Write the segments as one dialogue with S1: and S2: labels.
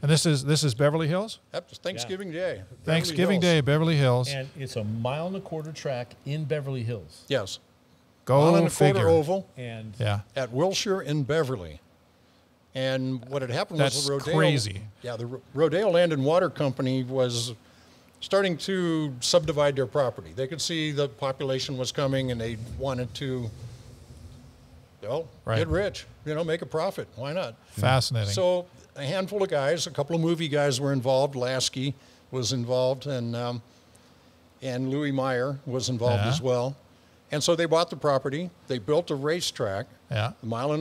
S1: And this is Beverly Hills?
S2: Yep, it's Thanksgiving Day.
S1: Thanksgiving Day, Beverly Hills.
S3: And it's a 1.25 mile track in Beverly Hills.
S2: Yes.
S1: Go
S2: 1.25
S1: figure.
S2: oval
S3: And
S2: at Wilshire in Beverly. And what had happened was the Rodeo.
S1: Crazy.
S2: Yeah, the Rodeo Land and Water Company was starting to subdivide their property. They could see the population was coming, and they wanted to, get rich, make a profit. Why not?
S1: Fascinating.
S2: So a handful of guys, a couple of movie guys were involved. Lasky was involved, and Louis Meyer was involved as well. And so they bought the property. They built a racetrack, a 1.25 mile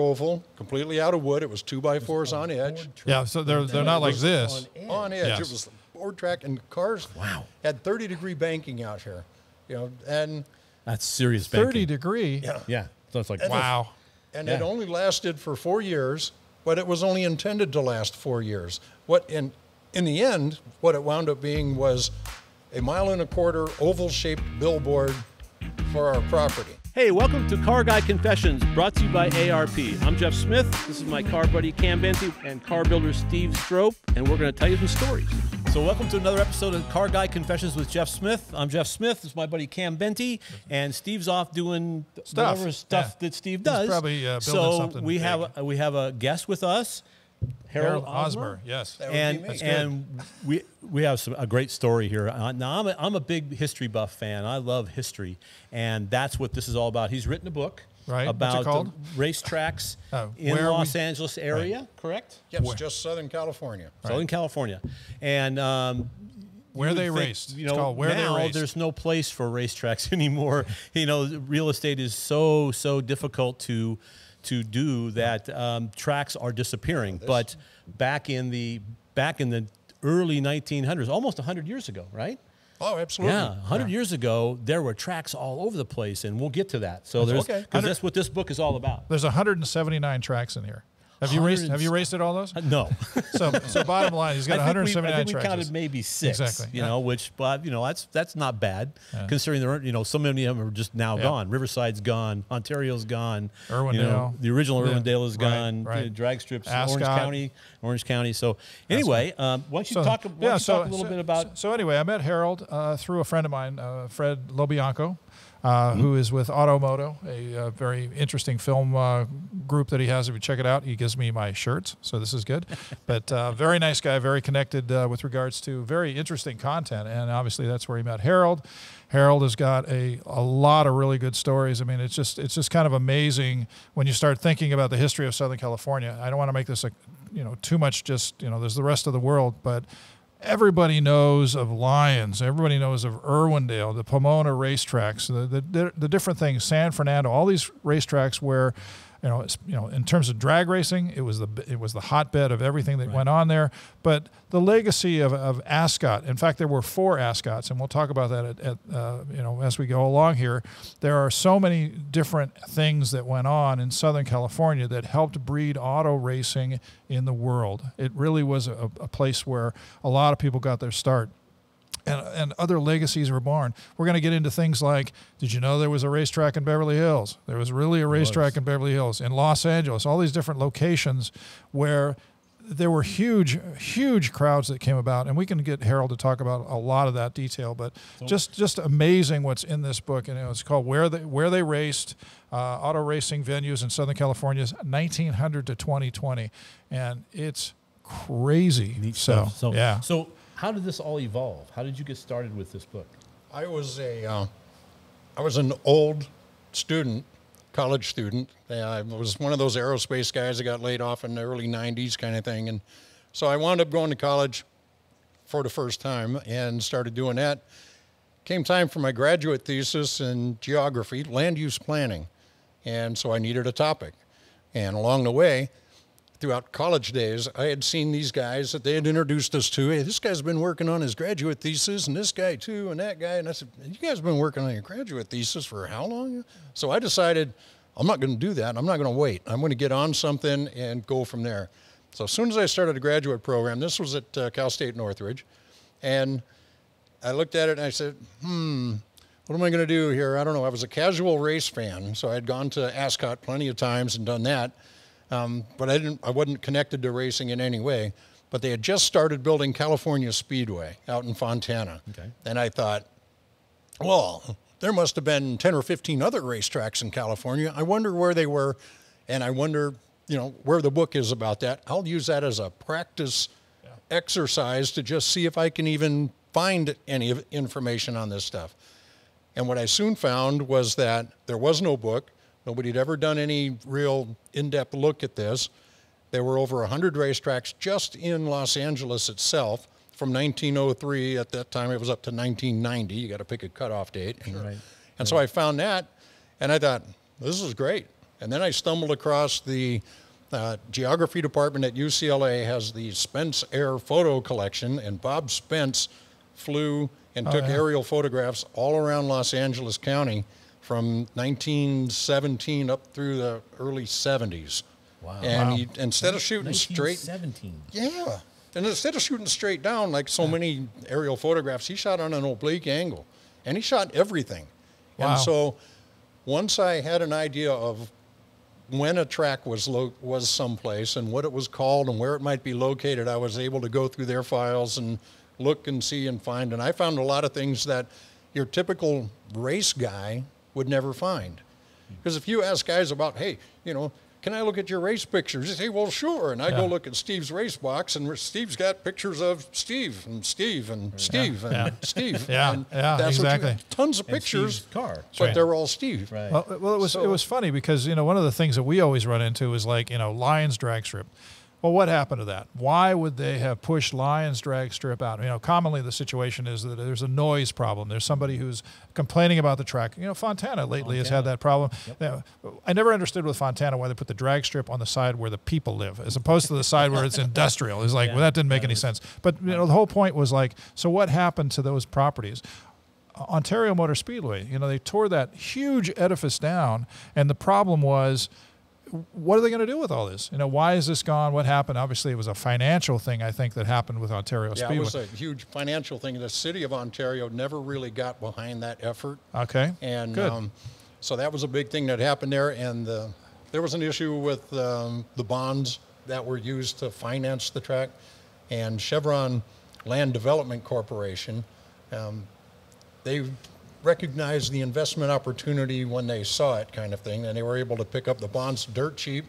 S2: oval, completely out of wood. It was 2x4s on edge.
S1: Yeah, so they're not like this.
S2: On edge.
S1: Yes.
S2: It was a board track, and cars had 30-degree banking out here. And
S3: that's serious banking.
S1: 30-degree?
S3: Yeah. So it's like,
S1: wow.
S2: And it only lasted for 4 years, but it was only intended to last 4 years. In the end, what it wound up being was a 1.25 mile oval-shaped billboard for our property.
S4: Hey, welcome to Car Guy Confessions, brought to you by ARP. I'm Jeff Smith. This is my car buddy Cam Benty and car builder Steve Strope, and we're going to tell you some stories.
S3: So welcome to another episode of Car Guy Confessions with Jeff Smith. I'm Jeff Smith. This is my buddy Cam Benty, and Steve's off doing whatever stuff that Steve does.
S1: He's probably building something
S3: we
S1: big.
S3: we have a guest with us, Harold Osmer.
S1: Yes,
S3: and we have a great story here. Now I'm a big history buff fan. I love history, and that's what this is all about. He's written a book about racetracks in Los Angeles area, correct?
S2: Yes, just Southern California.
S3: Southern California, and
S1: where they raced.
S3: It's called Where They Raced. There's no place for racetracks anymore. Real estate is so difficult to do that. Tracks are disappearing. But back in the early 1900s, almost 100 years ago, right?
S2: Oh, absolutely.
S3: Yeah, 100 years ago, there were tracks all over the place, and we'll get to that. So that's what this book is all about.
S1: There's 179 tracks in here. Have you raced at all those?
S3: No.
S1: So bottom line, he's got 179 tracks.
S3: I think we counted maybe 6.
S1: Exactly.
S3: But that's not bad considering there so many of them are just now gone. Riverside's gone, Ontario's gone,
S1: Irwindale,
S3: the original Irwindale is gone.
S1: Right.
S3: Drag strips,
S1: Ascot.
S3: Orange County. So anyway, why don't you talk a little bit about?
S1: So anyway, I met Harold through a friend of mine, Fred Lobianco. Who is with Automoto, a very interesting film group that he has. If you check it out, he gives me my shirts, so this is good. But very nice guy, very connected with regards to very interesting content, and obviously that's where he met Harold. Harold has got a lot of really good stories. I mean, it's just kind of amazing when you start thinking about the history of Southern California. I don't want to make this too much. There's the rest of the world, but everybody knows of Lyons. Everybody knows of Irwindale, the Pomona racetracks, the different things, San Fernando, all these racetracks where, in terms of drag racing, it was the hotbed of everything that went on there. But the legacy of Ascot, in fact, there were 4 Ascots, and we'll talk about that as we go along here. There are so many different things that went on in Southern California that helped breed auto racing in the world. It really was a place where a lot of people got their start. And other legacies were born. We're going to get into things like, did you know there was a racetrack in Beverly Hills? There was really a racetrack in Beverly Hills, in Los Angeles, all these different locations where there were huge crowds that came about. And we can get Harold to talk about a lot of that detail, but just amazing what's in this book. And it's called Where They Raced, Auto Racing Venues in Southern California's 1900 to 2020. And it's crazy. So
S3: how did this all evolve? How did you get started with this book?
S2: I was an old student, college student. I was one of those aerospace guys that got laid off in the early 90s kind of thing. And so I wound up going to college for the first time and started doing that. Came time for my graduate thesis in geography, land use planning. And so I needed a topic. And along the way, throughout college days, I had seen these guys that they had introduced us to. Hey, this guy's been working on his graduate thesis, and this guy too, and that guy. And I said, you guys have been working on your graduate thesis for how long? So I decided, I'm not going to do that. I'm not going to wait. I'm going to get on something and go from there. So as soon as I started a graduate program, this was at Cal State Northridge, and I looked at it and I said, what am I going to do here? I don't know. I was a casual race fan, so I had gone to Ascot plenty of times and done that. But I wasn't connected to racing in any way. but they had just started building California Speedway out in Fontana.
S3: Okay.
S2: And I thought, well, there must have been 10 or 15 other racetracks in California. I wonder where they were, and I wonder, you know, where the book is about that. I'll use that as a practice exercise to just see if I can even find any information on this stuff. And what I soon found was that there was no book. Nobody had ever done any real in-depth look at this. There were over 100 racetracks just in Los Angeles itself from 1903. At that time, it was up to 1990. You got to pick a cutoff date. And so I found that, and I thought, this is great. And then I stumbled across the geography department at UCLA has the Spence Air Photo Collection, and Bob Spence flew and took aerial photographs all around Los Angeles County from 1917 up through the early 70s.
S3: Wow.
S2: And he, instead of shooting
S3: 1917.
S2: yeah, and instead of shooting straight down like so many aerial photographs, he shot on an oblique angle, and he shot everything.
S1: Wow.
S2: And so once I had an idea of when a track was someplace and what it was called and where it might be located, I was able to go through their files and look and see and find. And I found a lot of things that your typical race guy would never find. Because if you ask guys about, hey, you know, can I look at your race pictures? They say, well, sure. And I go look at Steve's race box, and Steve's got pictures of Steve and Steve and Steve and Steve.
S1: Yeah,
S2: and
S1: yeah, exactly.
S2: Tons of
S3: And
S2: pictures,
S3: Steve's car.
S2: but they're all Steve.
S3: Right.
S1: Well, it was funny because, you know, one of the things that we always run into is like, you know, Lions drag strip. Well, what happened to that? Why would they have pushed Lions drag strip out? You know, commonly the situation is that there's a noise problem. There's somebody who's complaining about the track. You know, Fontana lately has had that problem. Yep. I never understood with Fontana why they put the drag strip on the side where the people live as opposed to the side where it's industrial. It's like, well, that didn't make any sense. But, you know, the whole point was like, so what happened to those properties? Ontario Motor Speedway, you know, they tore that huge edifice down, and the problem was, what are they going to do with all this? You know, why is this gone? What happened? Obviously, it was a financial thing, I think, that happened with Ontario Speedway.
S2: Yeah, it was a huge financial thing. The city of Ontario never really got behind that effort.
S1: Okay,
S2: and
S1: good.
S2: So that was a big thing that happened there. And there was an issue with the bonds that were used to finance the track. And Chevron Land Development Corporation, they recognized the investment opportunity when they saw it, kind of thing, and they were able to pick up the bonds dirt cheap.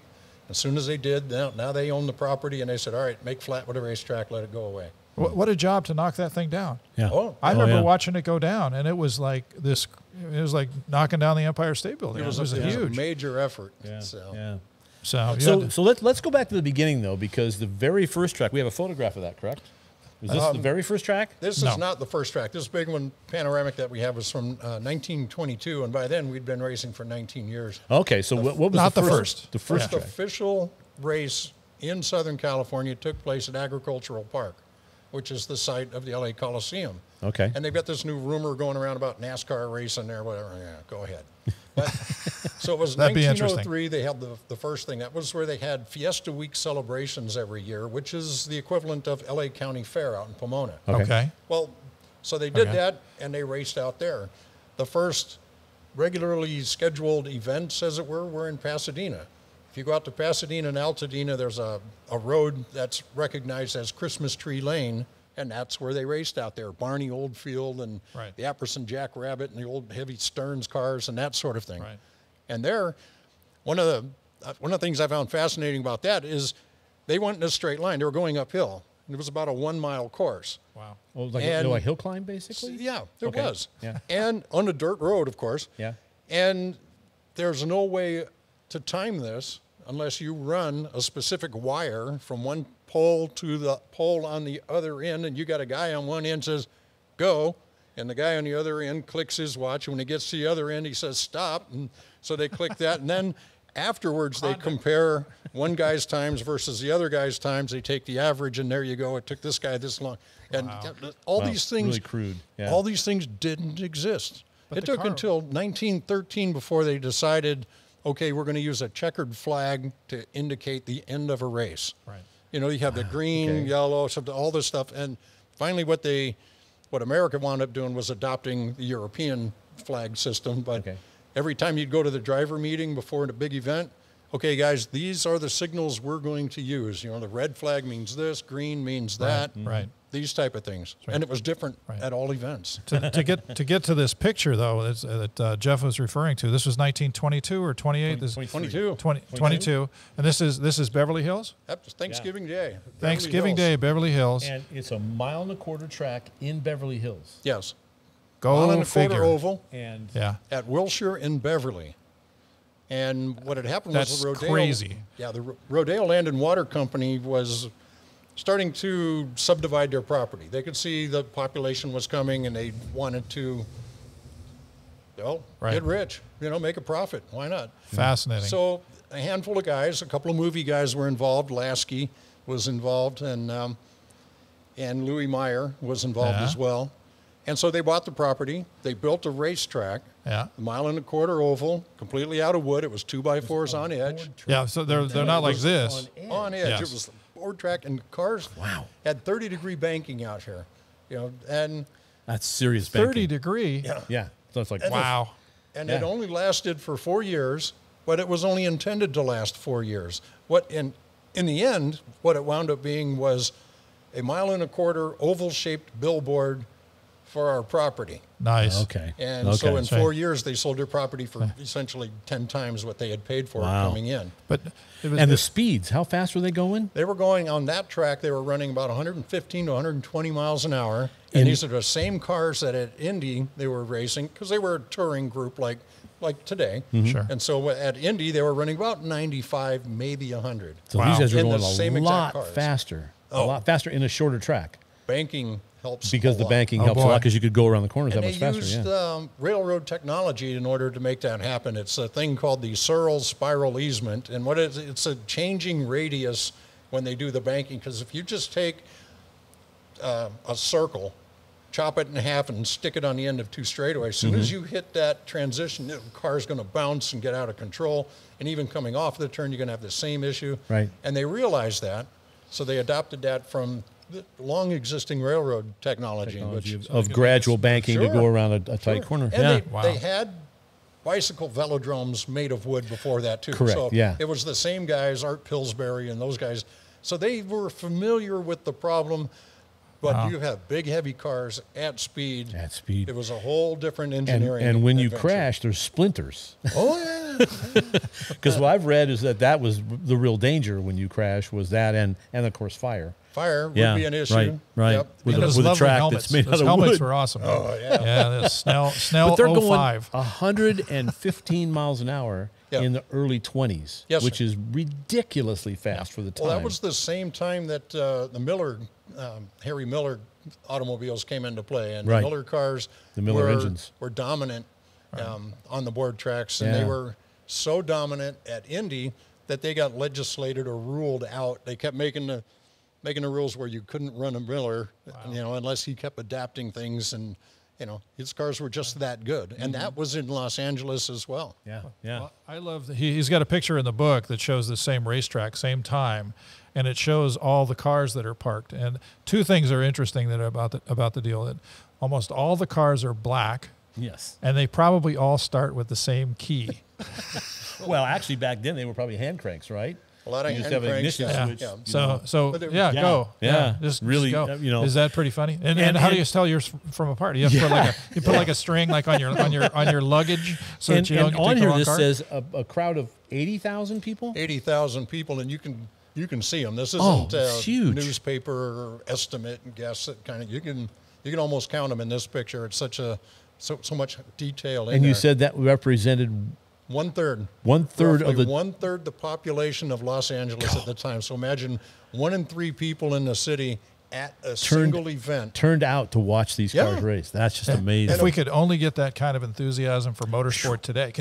S2: As soon as they did, now they own the property, and they said, all right, make flat with a racetrack, let it go away.
S1: What a job to knock that thing down.
S3: Yeah.
S1: I remember watching it go down, and it was like this. It was like knocking down the Empire State Building. It was a huge,
S2: major effort.
S3: Yeah.
S2: So.
S3: So let's go back to the beginning though, because the very first track, we have a photograph of that, correct? Was this the very first track?
S2: This is not the first track. This big one, panoramic that we have, was from 1922, and by then we'd been racing for 19 years.
S3: Okay, so what was
S1: not
S3: the
S1: the
S3: first?
S1: first.
S3: The first track.
S2: official race in Southern California took place at Agricultural Park, which is the site of the LA Coliseum.
S3: Okay.
S2: And they've got this new rumor going around about NASCAR racing there, whatever. Yeah, go ahead. But, so it was
S1: That'd be
S2: 1903, they had the first thing. That was where they had Fiesta Week celebrations every year, which is the equivalent of LA County Fair out in Pomona.
S1: Okay.
S2: Well, so they did that, and they raced out there. The first regularly scheduled events, as it were in Pasadena. If you go out to Pasadena and Altadena, there's a road that's recognized as Christmas Tree Lane, and that's where they raced out there. Barney Oldfield and the Apperson Jackrabbit and the old heavy Stearns cars and that sort of thing.
S1: Right.
S2: And there, one of the things I found fascinating about that is they went in a straight line. They were going uphill. And it was about a 1 mile course.
S1: Wow.
S3: Well, like a hill climb, basically?
S2: Yeah, there was.
S3: Yeah.
S2: And on a dirt road, of course.
S3: Yeah.
S2: And there's no way to time this unless you run a specific wire from one pole to the pole on the other end, and you got a guy on one end says, go, and the guy on the other end clicks his watch, and when he gets to the other end, he says, stop, and so they click that, and then afterwards they compare one guy's times versus the other guy's times. They take the average, and there you go. It took this guy this long. And all these things,
S3: really crude. Yeah.
S2: all these things didn't exist. It took until 1913 before they decided, okay, we're going to use a checkered flag to indicate the end of a race.
S1: Right.
S2: You know, you have the green, yellow, all this stuff. And finally what America wound up doing was adopting the European flag system. But every time you'd go to the driver meeting before a big event, okay, guys, these are the signals we're going to use. You know, the red flag means this, green means that.
S1: Right.
S2: These type of things. Right. And it was different at all events.
S1: To get to this picture, though, that Jeff was referring to, this was 1922 or 28?
S2: 22.
S1: 22. And this is Beverly Hills?
S2: Yep, Thanksgiving Day.
S1: Thanksgiving Day, Beverly Hills.
S3: And it's a 1.25 mile track in Beverly Hills.
S2: Yes.
S1: Go
S2: 1.25
S1: figure.
S2: oval.
S3: And
S2: at Wilshire in Beverly. And what had happened was the Rodeo.
S1: Crazy.
S2: Yeah, the Rodeo Land and Water Company was starting to subdivide their property. They could see the population was coming, and they wanted to, get rich, make a profit. Why not?
S1: Fascinating.
S2: So a handful of guys, a couple of movie guys were involved. Lasky was involved, and Louis Meyer was involved as well. And so they bought the property. They built a racetrack, a 1.25 mile oval, completely out of wood. It was 2x4s on edge.
S1: Yeah, so they're not like this.
S2: On edge.
S1: Yes.
S2: It was board track, and cars had 30-degree banking out here. And
S3: that's serious banking.
S1: 30-degree?
S3: Yeah. So it's like,
S1: wow.
S2: And it only lasted for 4 years, but it was only intended to last 4 years. In the end, what it wound up being was a 1.25 mile oval-shaped billboard for our property.
S1: Nice.
S3: Okay.
S2: And so in 4 years, they sold their property for essentially 10 times what they had paid for it coming in.
S1: But
S3: the speeds, how fast were they going?
S2: They were going on that track. They were running about 115 to 120 miles an hour. And these are the same cars that at Indy they were racing, because they were a touring group like today.
S1: Sure.
S2: And so at Indy, they were running about 95, maybe 100.
S3: So these guys are going
S2: a
S3: lot faster. A lot faster in a shorter track.
S2: Banking helps
S3: because the banking helps a lot, because you could go around the corners that much faster.
S2: And they used railroad technology in order to make that happen. It's a thing called the Searles Spiral Easement, and it's a changing radius when they do the banking. Because if you just take a circle, chop it in half, and stick it on the end of two straightaways, as soon as you hit that transition, the car's going to bounce and get out of control. And even coming off the turn, you're going to have the same issue.
S3: Right.
S2: And they realized that, so they adopted that from the long existing railroad technology
S3: of gradual banking to go around a tight corner.
S2: And they had bicycle velodromes made of wood before that too.
S3: Correct.
S2: So it was the same guys, Art Pillsbury and those guys. So they were familiar with the problem. But you have big, heavy cars at speed.
S3: At speed.
S2: It was a whole different engineering.
S3: And when you crash, there's splinters.
S2: Oh, yeah.
S3: Because what I've read is that was the real danger when you crash, was that and of course, fire.
S2: Fire would be an issue.
S3: Right.
S2: Yep.
S3: With a track
S1: helmets.
S3: that's made
S1: Those
S3: out of
S1: helmets
S3: wood.
S1: were awesome.
S2: Oh, yeah.
S1: Yeah, the Snell
S3: But they're
S1: 05.
S3: going 115 miles an hour in the early 20s, which is ridiculously fast for the time.
S2: Well, that was the same time that the Miller, Harry Miller automobiles came into play, and the Miller cars
S3: engines
S2: were dominant on the board tracks, and they were so dominant at Indy that they got legislated or ruled out. They kept making the rules where you couldn't run a Miller, unless he kept adapting things, and his cars were just that good. And that was in Los Angeles as well.
S3: Yeah.
S1: Well, I love he's got a picture in the book that shows the same racetrack, same time, and it shows all the cars that are parked. And two things are interesting about the deal: that almost all the cars are black.
S3: Yes.
S1: And they probably all start with the same key.
S3: Well, actually, back then they were probably hand cranks, right?
S2: A lot of
S3: you just
S2: hand
S3: have an
S2: cranks.
S3: ignition switch.
S1: Go. Just
S3: really
S1: go. Is that pretty funny?
S3: And
S1: how do you tell yours from apart? You have to put like a string like on your luggage, so that you don't take
S3: on
S1: the
S3: here
S1: wrong
S3: this
S1: car?
S3: says a crowd of 80,000 people.
S2: 80,000 people, and you can see them. This isn't
S3: huge
S2: newspaper or estimate and guess. It kind of you can almost count them in this picture. It's so much detail in
S3: and
S2: there.
S3: you said that represented
S2: 1/3.
S3: 1/3 of the
S2: 1/3 the population of Los Angeles at the time. So imagine 1 in 3 people in the city at a single event
S3: turned out to watch these cars race. That's just amazing.
S1: If we could only get that kind of enthusiasm for motorsport today,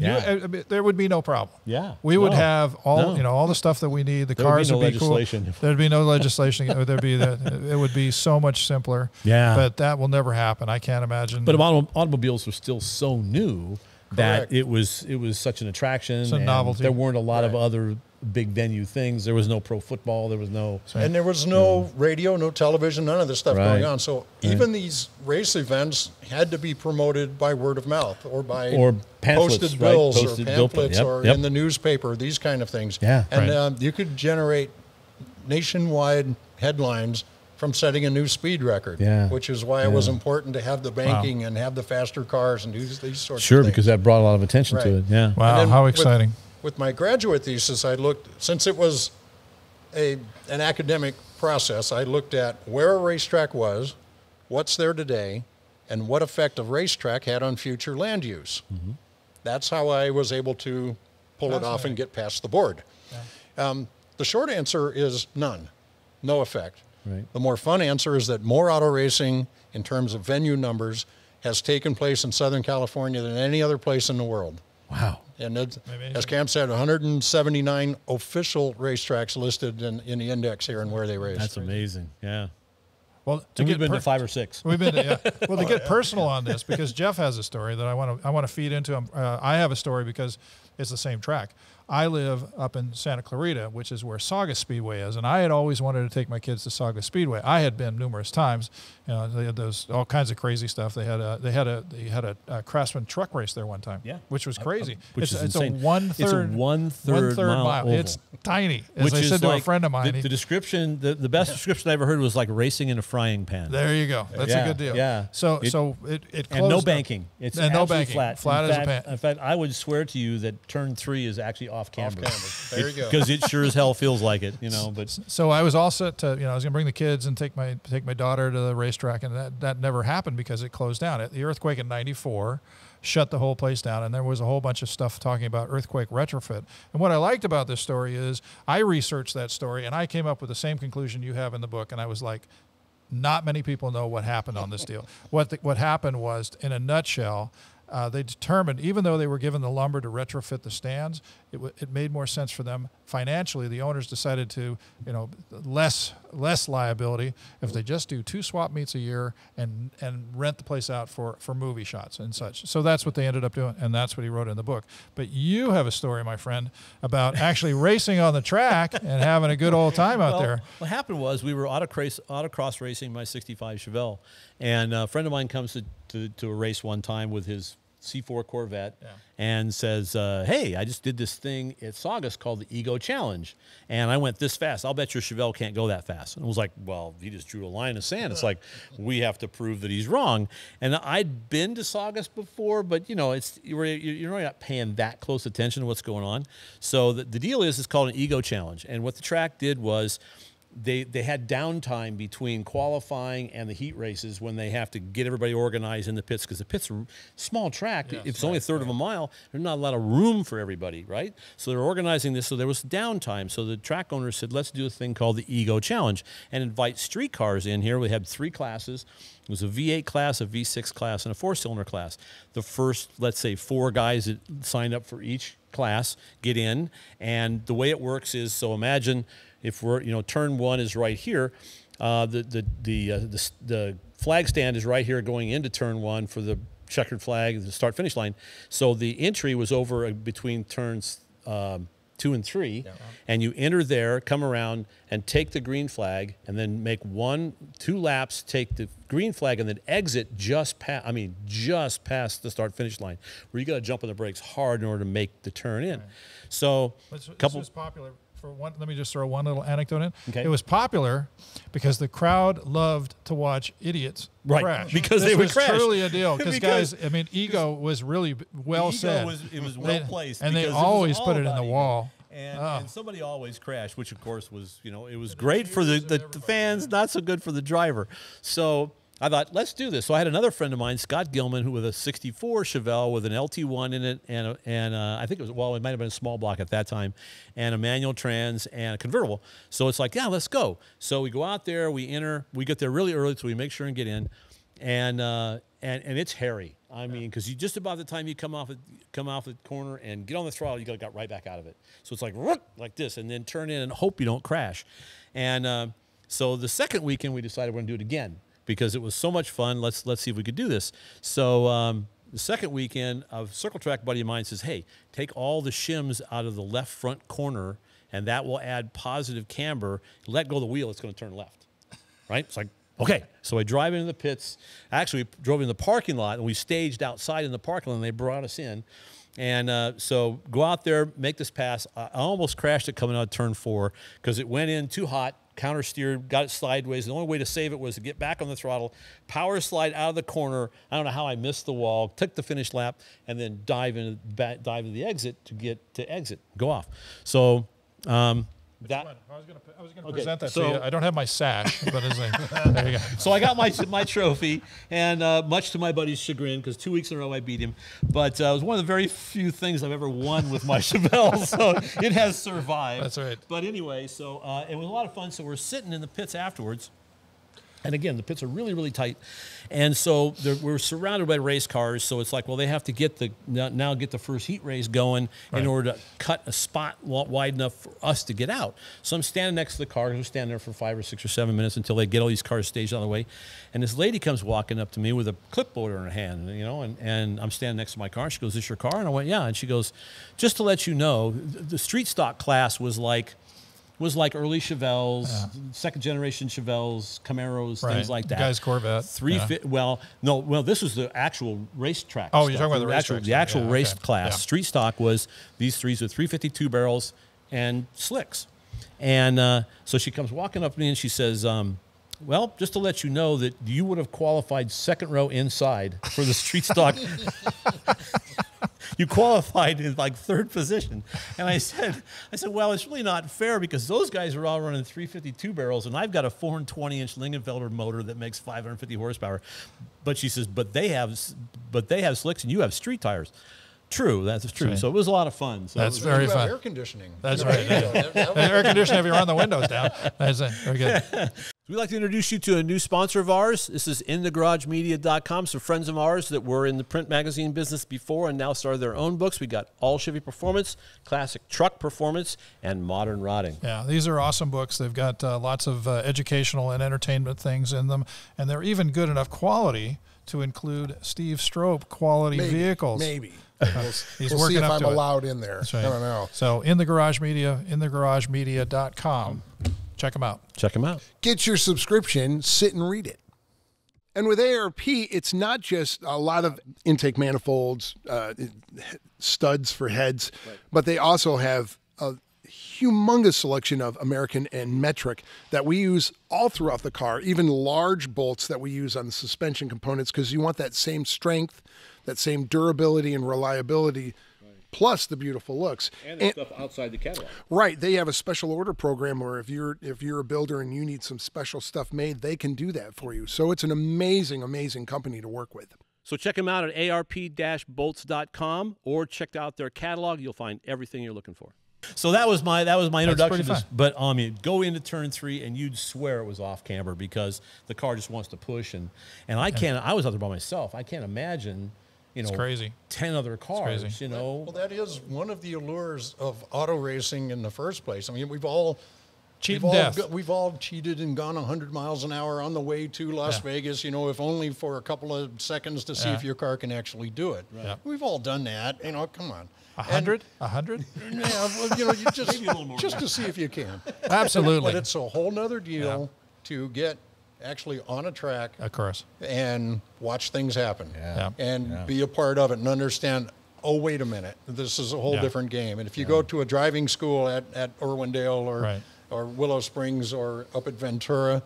S1: there would be no problem.
S3: Yeah,
S1: we would have all the stuff that we need. The cars would be cool. There'd be no legislation. It would be so much simpler.
S3: Yeah,
S1: but that will never happen. I can't imagine.
S3: But automobiles are still so new that it was such an attraction.
S1: It's a
S3: and
S1: novelty.
S3: There weren't a lot of other big venue things. There was no pro football. There was no...
S2: And there was no radio, no television, none of this stuff
S3: Right.
S2: going on. So even these race events had to be promoted by word of mouth or by
S3: pamphlets,
S2: posted bills
S3: right? Posted
S2: or
S3: bill-
S2: pamphlets
S3: yep,
S2: or
S3: yep.
S2: in the newspaper, these kind of things.
S3: Yeah.
S2: And you could generate nationwide headlines from setting a new speed record, which is why it was important to have the banking and have the faster cars and do these sorts of things.
S3: Because that brought a lot of attention to it. Yeah.
S1: Wow, how exciting.
S2: With my graduate thesis, I looked, since it was an academic process, I looked at where a racetrack was, what's there today, and what effect a racetrack had on future land use. That's how I was able to pull it off and get past the board. The short answer is none, no effect.
S3: Right.
S2: The more fun answer is that more auto racing in terms of venue numbers has taken place in Southern California than any other place in the world.
S3: Wow.
S2: And as Cam said, 179 official racetracks listed in the index here and where they race.
S3: That's amazing. Yeah.
S1: Well,
S3: we've been to 5 or 6.
S1: We've been to, Well, to get personal on this, because Jeff has a story that I want to feed into him. I have a story because it's the same track. I live up in Santa Clarita, which is where Saugus Speedway is, and I had always wanted to take my kids to Saugus Speedway. I had been numerous times. You know, they had those all kinds of crazy stuff. They had a Craftsman truck race there one time, which was crazy.
S3: Which is
S1: it's
S3: insane.
S1: a one-third mile.
S3: oval.
S1: It's tiny. As
S3: Which
S1: I
S3: is
S1: said to
S3: like
S1: a friend of mine,
S3: the description, the best description I ever heard was like racing in a frying pan.
S1: there you go. That's a good deal.
S3: Yeah.
S1: So it closed
S3: And no
S1: up.
S3: banking. It's
S1: And no
S3: absolutely
S1: banking.
S3: flat.
S1: Flat
S3: in
S1: as
S3: fact,
S1: a pan.
S3: In fact, I would swear to you that turn 3 is actually off camber.
S2: There you go.
S3: Because it sure as hell feels like it, you know. But
S1: So I was all set to, I was going to bring the kids and take my daughter to the racetrack, and that never happened because it closed down. The earthquake in '94 shut the whole place down, and there was a whole bunch of stuff talking about earthquake retrofit. And what I liked about this story is I researched that story, and I came up with the same conclusion you have in the book, and I was like, not many people know what happened on this deal. What happened was, in a nutshell, they determined, even though they were given the lumber to retrofit the stands, it made more sense for them financially. The owners decided to, less liability if they just do 2 swap meets a year and rent the place out for movie shots and such. So that's what they ended up doing, and that's what he wrote in the book. But you have a story, my friend, about actually racing on the track and having a good old time out there.
S3: What happened was we were autocross racing my 65 Chevelle, and a friend of mine comes to a race one time with his C4 Corvette and says, hey, I just did this thing at Saugus called the Ego Challenge, and I went this fast. I'll bet your Chevelle can't go that fast. And it was like, well, he just drew a line in the sand. It's like, we have to prove that he's wrong. And I'd been to Saugus before, but, you're really not paying that close attention to what's going on. So the deal is, it's called an Ego Challenge. And what the track did was, they had downtime between qualifying and the heat races when they have to get everybody organized in the pits, because the pits are small track. If it's only a third of a mile, there's not a lot of room for everybody, right? So they're organizing this, so there was downtime. So the track owner said, let's do a thing called the Ego Challenge and invite street cars in here. We had 3 classes. It was a V8 class, a V6 class, and a 4-cylinder class. The first, let's say, 4 guys that signed up for each class get in, and the way it works is, so imagine if we're, turn 1 is right here, the flag stand is right here going into turn 1 for the checkered flag, the start-finish line. So the entry was over between turns 2 and 3, and you enter there, come around, and take the green flag, and then make 2 laps, take the green flag, and then exit just past the start-finish line, where you got to jump on the brakes hard in order to make the turn in. So,
S1: This was popular. Let me just throw one little anecdote in.
S3: Okay.
S1: It was popular because the crowd loved to watch idiots crash.
S3: Because
S1: this
S3: they would
S1: was
S3: crash.
S1: truly a deal. Because guys, Ego was really well said.
S3: It was well placed,
S1: and they
S3: because it was
S1: always
S3: all
S1: put it in
S3: about
S1: the
S3: ego.
S1: wall.
S3: And somebody always crashed, which of course was, it was great for the fans, not so good for the driver. So I thought, let's do this. So I had another friend of mine, Scott Gilman, who with a 64 Chevelle with an LT1 in it, and I think it might have been a small block at that time, and a manual trans and a convertible. So it's like, yeah, let's go. So we go out there, we enter, we get there really early, so we make sure and get in, and it's hairy. I mean, because just about the time you come off the corner and get on the throttle, you got right back out of it. So it's like this, and then turn in and hope you don't crash. And so the second weekend, we decided we're going to do it again, because it was so much fun. Let's see if we could do this. So the second weekend, a circle track buddy of mine says, hey, take all the shims out of the left front corner, and that will add positive camber. Let go of the wheel, it's going to turn left. Right? It's like, okay. So I drive into the pits. Actually, we drove in the parking lot, and we staged outside in the parking lot, and they brought us in. And so go out there, make this pass. I almost crashed it coming out of turn 4 because it went in too hot, counter steered, got it sideways. The only way to save it was to get back on the throttle, power slide out of the corner. I don't know how I missed the wall, took the finish lap, and then dive into the exit to get to exit, go off. So that.
S1: I was gonna present that to you. I don't have my sash, but there you go.
S3: So I got my trophy, and much to my buddy's chagrin, because 2 weeks in a row I beat him. But it was one of the very few things I've ever won with my Chevelle, so it has survived.
S1: That's right.
S3: But anyway, so it was a lot of fun. So we're sitting in the pits afterwards. And again, the pits are really, really tight. And so we're surrounded by race cars. So it's like, well, they have to get the first heat race going in order to cut a spot wide enough for us to get out. So I'm standing next to the car. We're standing there for 5 or 6 or 7 minutes until they get all these cars staged on the way. And this lady comes walking up to me with a clipboard in her hand, you know, and I'm standing next to my car. She goes, "Is this your car?" And I went, "Yeah." And she goes, "Just to let you know, the street stock class was like early Chevelles, second generation Chevelles, Camaros, things like that.
S1: Guy's Corvette.
S3: Well, this was the actual racetrack.
S1: Oh, you're talking about the racetrack.
S3: The actual race class. Yeah. Street stock was these threes with 352 barrels and slicks. And so she comes walking up to me and she says, well, just to let you know that you would have qualified second row inside for the street stock. You qualified in like third position. And I said, well, it's really not fair because those guys are all running 352 barrels and I've got a 420-inch Lingenfelder motor that makes 550 horsepower. But she says, but they have slicks and you have street tires. True, that's true. Right. So it was a lot of fun. So
S1: that's very fun.
S2: Air conditioning.
S1: That's right. Air conditioning if you run the windows down. That's very good.
S3: We'd like to introduce you to a new sponsor of ours. This is InTheGarageMedia.com. So friends of ours that were in the print magazine business before and now started their own books. We got All Chevy Performance, Classic Truck Performance, and Modern Rotting.
S1: Yeah, these are awesome books. They've got lots of educational and entertainment things in them, and they're even good enough quality to include Steve Strope quality vehicles.
S5: Maybe.
S1: He's
S5: we'll
S1: working
S5: see if
S1: up
S5: I'm
S1: to
S5: allowed in there.
S1: That's right.
S5: I don't know.
S1: So in the Garage Media, InTheGarageMedia.com. Check them out.
S3: Check them out.
S5: Get your subscription, sit and read it. And with ARP, it's not just a lot of intake manifolds, studs for heads, but they also have a humongous selection of American and metric that we use all throughout the car, even large bolts that we use on the suspension components, because you want that same strength, that same durability and reliability, plus the beautiful looks.
S4: And stuff outside the catalog.
S5: Right. They have a special order program where if you're a builder and you need some special stuff made, they can do that for you. So it's an amazing, amazing company to work with.
S4: So check them out at arp-bolts.com or check out their catalog. You'll find everything you're looking for.
S3: So that was my introduction to this.
S1: fun.
S3: But go into turn 3 and you'd swear it was off camber because the car just wants to push and I was out there by myself. I can't imagine,
S1: It's crazy.
S3: 10 other cars,
S1: crazy.
S3: you know.
S2: Well, that is one of the allures of auto racing in the first place. I mean, we've all cheated and gone 100 miles an hour on the way to Las Vegas, you know, if only for a couple of seconds to see if your car can actually do it. Right. We've all done that. You know, come on.
S1: 100? 100?
S2: Yeah, well, you know, you just to see if you can.
S1: Absolutely.
S2: But it's a whole nother deal to get actually on a track,
S1: of course,
S2: and watch things happen,
S1: Yeah.
S2: and be a part of it and understand. Oh, wait a minute! This is a whole different game. And if you go to a driving school at Irwindale or Willow Springs or up at Ventura,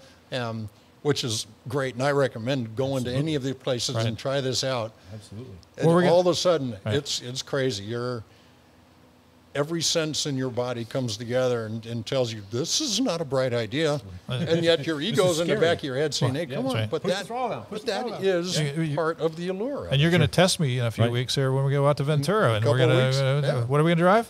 S2: which is great, and I recommend going to any of the places and try this out.
S3: Absolutely.
S2: And all of a sudden, it's crazy. Every sense in your body comes together and tells you this is not a bright idea, and yet your ego's in the back of your head saying, "Hey, come on!" But that is part of the allure.
S1: And you're going to test me in a few weeks here when we go out to Ventura, and we're going to. What are we going to drive?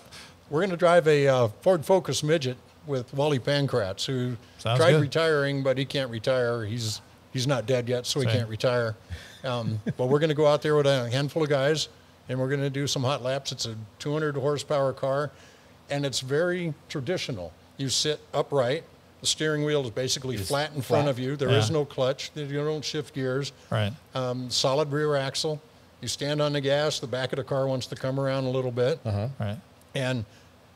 S2: We're going to drive a Ford Focus Midget with Wally Pankratz, who tried retiring, but he can't retire. He's not dead yet, so he can't retire. But we're going to go out there with a handful of guys, and we're going to do some hot laps. It's a 200 horsepower car, and it's very traditional. You sit upright. The steering wheel is basically flat in front of you. There is no clutch. You don't shift gears.
S1: Right.
S2: Solid rear axle. You stand on the gas, the back of the car wants to come around a little bit.
S1: Right.
S2: And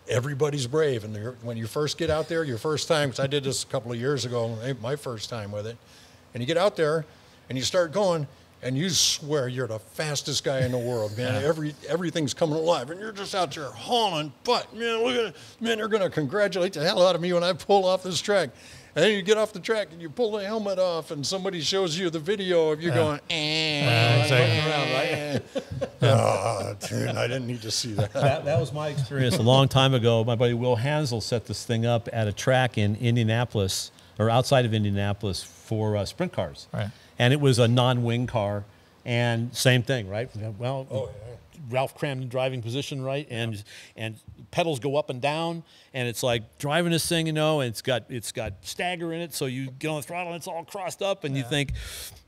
S2: everybody's brave. And when you first get out there, your first time, because I did this a couple of years ago, my first time with it, and you get out there and you start going, and you swear you're the fastest guy in the world, man. Yeah. Everything's coming alive, and you're just out there hauling butt, man. Look at it, man. They're gonna congratulate the hell out of me when I pull off this track. And then you get off the track and you pull the helmet off, and somebody shows you the video of you going,
S1: exactly.
S2: Oh, dude, I didn't need to see that.
S3: That was my experience a long time ago. My buddy Will Hansel set this thing up at a track in Indianapolis, or outside of Indianapolis, for sprint cars.
S1: Right.
S3: And it was a non-wing car, and same thing, right? Well, Ralph Cramden driving position, right? And pedals go up and down, and it's like driving this thing, and it's got stagger in it, so you get on the throttle and it's all crossed up, and you think,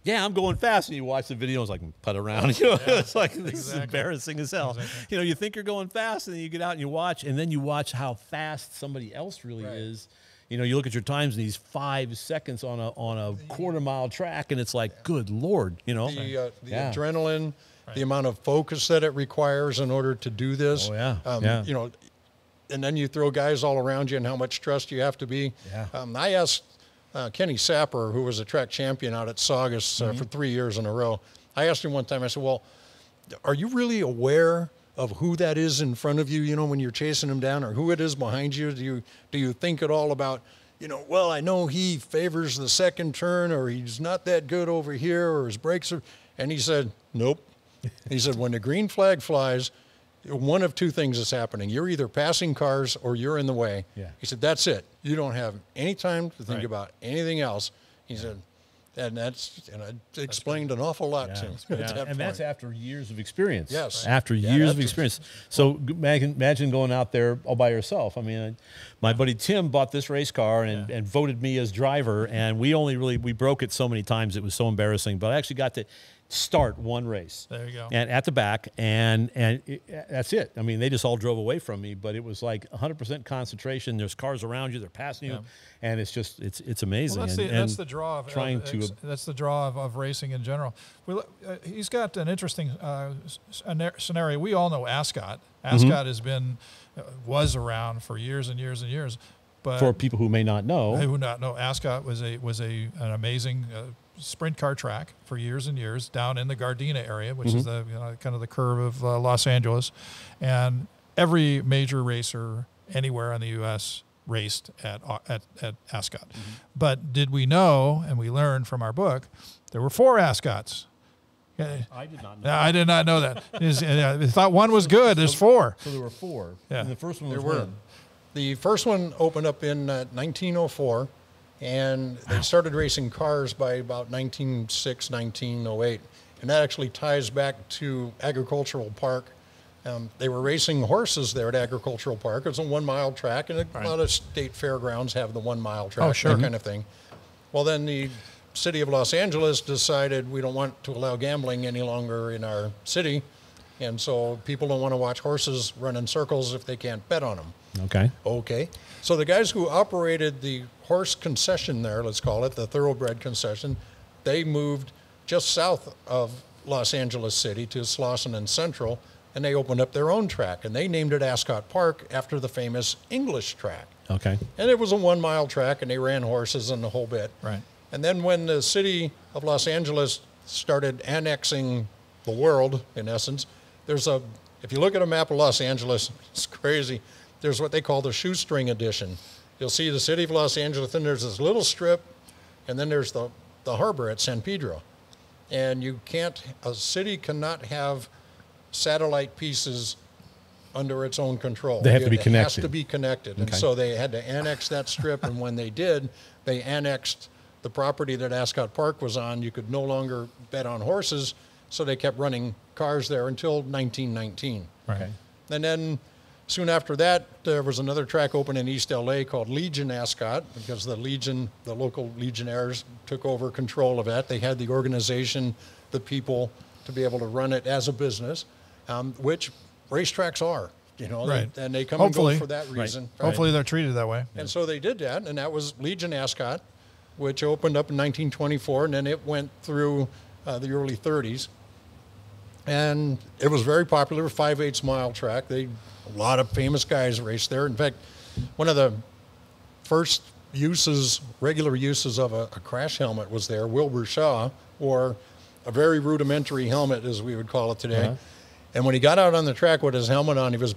S3: yeah, I'm going fast, and you watch the video, it's like put around, it's like this is embarrassing as hell. Exactly. You think you're going fast, and then you get out and you watch, and then you watch how fast somebody else really is. You look at your times in these 5 seconds on a quarter-mile track, and it's like, good Lord, The
S2: adrenaline, the amount of focus that it requires in order to do this. And then you throw guys all around you and how much trust you have to be. Yeah. I asked Kenny Sapper, who was a track champion out at Saugus for 3 years in a row. I asked him one time, I said, well, are you really aware of who that is in front of you, when you're chasing him down, or who it is behind you? Do you think at all about, well, I know he favors the second turn, or he's not that good over here, or his brakes are, and he said, nope. He said, when the green flag flies, one of two things is happening. You're either passing cars or you're in the way. Yeah. He said, that's it. You don't have any time to think about anything else. He said, and I explained an awful lot to him.
S3: And that's after years of experience.
S2: Yes.
S3: After years of experience. So imagine going out there all by yourself. I mean, my buddy Tim bought this race car and voted me as driver, and we broke it so many times, it was so embarrassing. But I actually got to start one race.
S1: There you go.
S3: And at the back, and that's it. I mean, they just all drove away from me, but it was like 100% concentration. There's cars around you, they're passing you, and it's just it's amazing.
S1: Well, that's the draw of that's the draw of racing in general. He's got an interesting scenario. We all know Ascot. Ascot was around for years and years and years. But
S3: for people who may not know,
S1: Ascot was an amazing sprint car track for years and years down in the Gardena area, which is the kind of the curve of Los Angeles, and every major racer anywhere in the U.S. raced at Ascot. But did we know, and we learned from our book, there were 4 Ascots.
S3: I did not know.
S1: I did not know that. I thought one was good. There's 4.
S3: So there were 4.
S1: Yeah.
S3: And the first one was when?
S2: The first one opened up in 1904. And they started racing cars by about 1906, 1908. And that actually ties back to Agricultural Park. They were racing horses there at Agricultural Park. It was a 1-mile track, and a lot of state fairgrounds have the 1-mile track, that kind of thing. Well, then the city of Los Angeles decided we don't want to allow gambling any longer in our city. And so people don't want to watch horses run in circles if they can't bet on them. Okay. So the guys who operated the horse concession there, let's call it, the thoroughbred concession, they moved just south of Los Angeles City to Slauson and Central, and they opened up their own track, and they named it Ascot Park after the famous English track.
S3: Okay.
S2: And it was a 1-mile track, and they ran horses and the whole bit.
S1: Right.
S2: And then when the city of Los Angeles started annexing the world, in essence, if you look at a map of Los Angeles, it's crazy. There's what they call the shoestring edition. You'll see the city of Los Angeles, and there's this little strip, and then there's the harbor at San Pedro. And a city cannot have satellite pieces under its own control.
S3: They have to be connected.
S2: It has to be connected. And so they had to annex that strip, and when they did, they annexed the property that Ascot Park was on. You could no longer bet on horses, so they kept running cars there until 1919.
S3: Right.
S2: And then soon after that, there was another track open in East LA called Legion Ascot, because the local Legionnaires took over control of that. They had the organization, the people to be able to run it as a business, which racetracks are, and they come and go for that reason.
S1: Right. Hopefully they're treated that way.
S2: And so they did that, and that was Legion Ascot, which opened up in 1924, and then it went through the early 30s. And it was very popular, 5/8 mile track. A lot of famous guys raced there. In fact, one of the first regular uses of a crash helmet was there. Wilbur Shaw wore a very rudimentary helmet, as we would call it today. And when he got out on the track with his helmet on, he was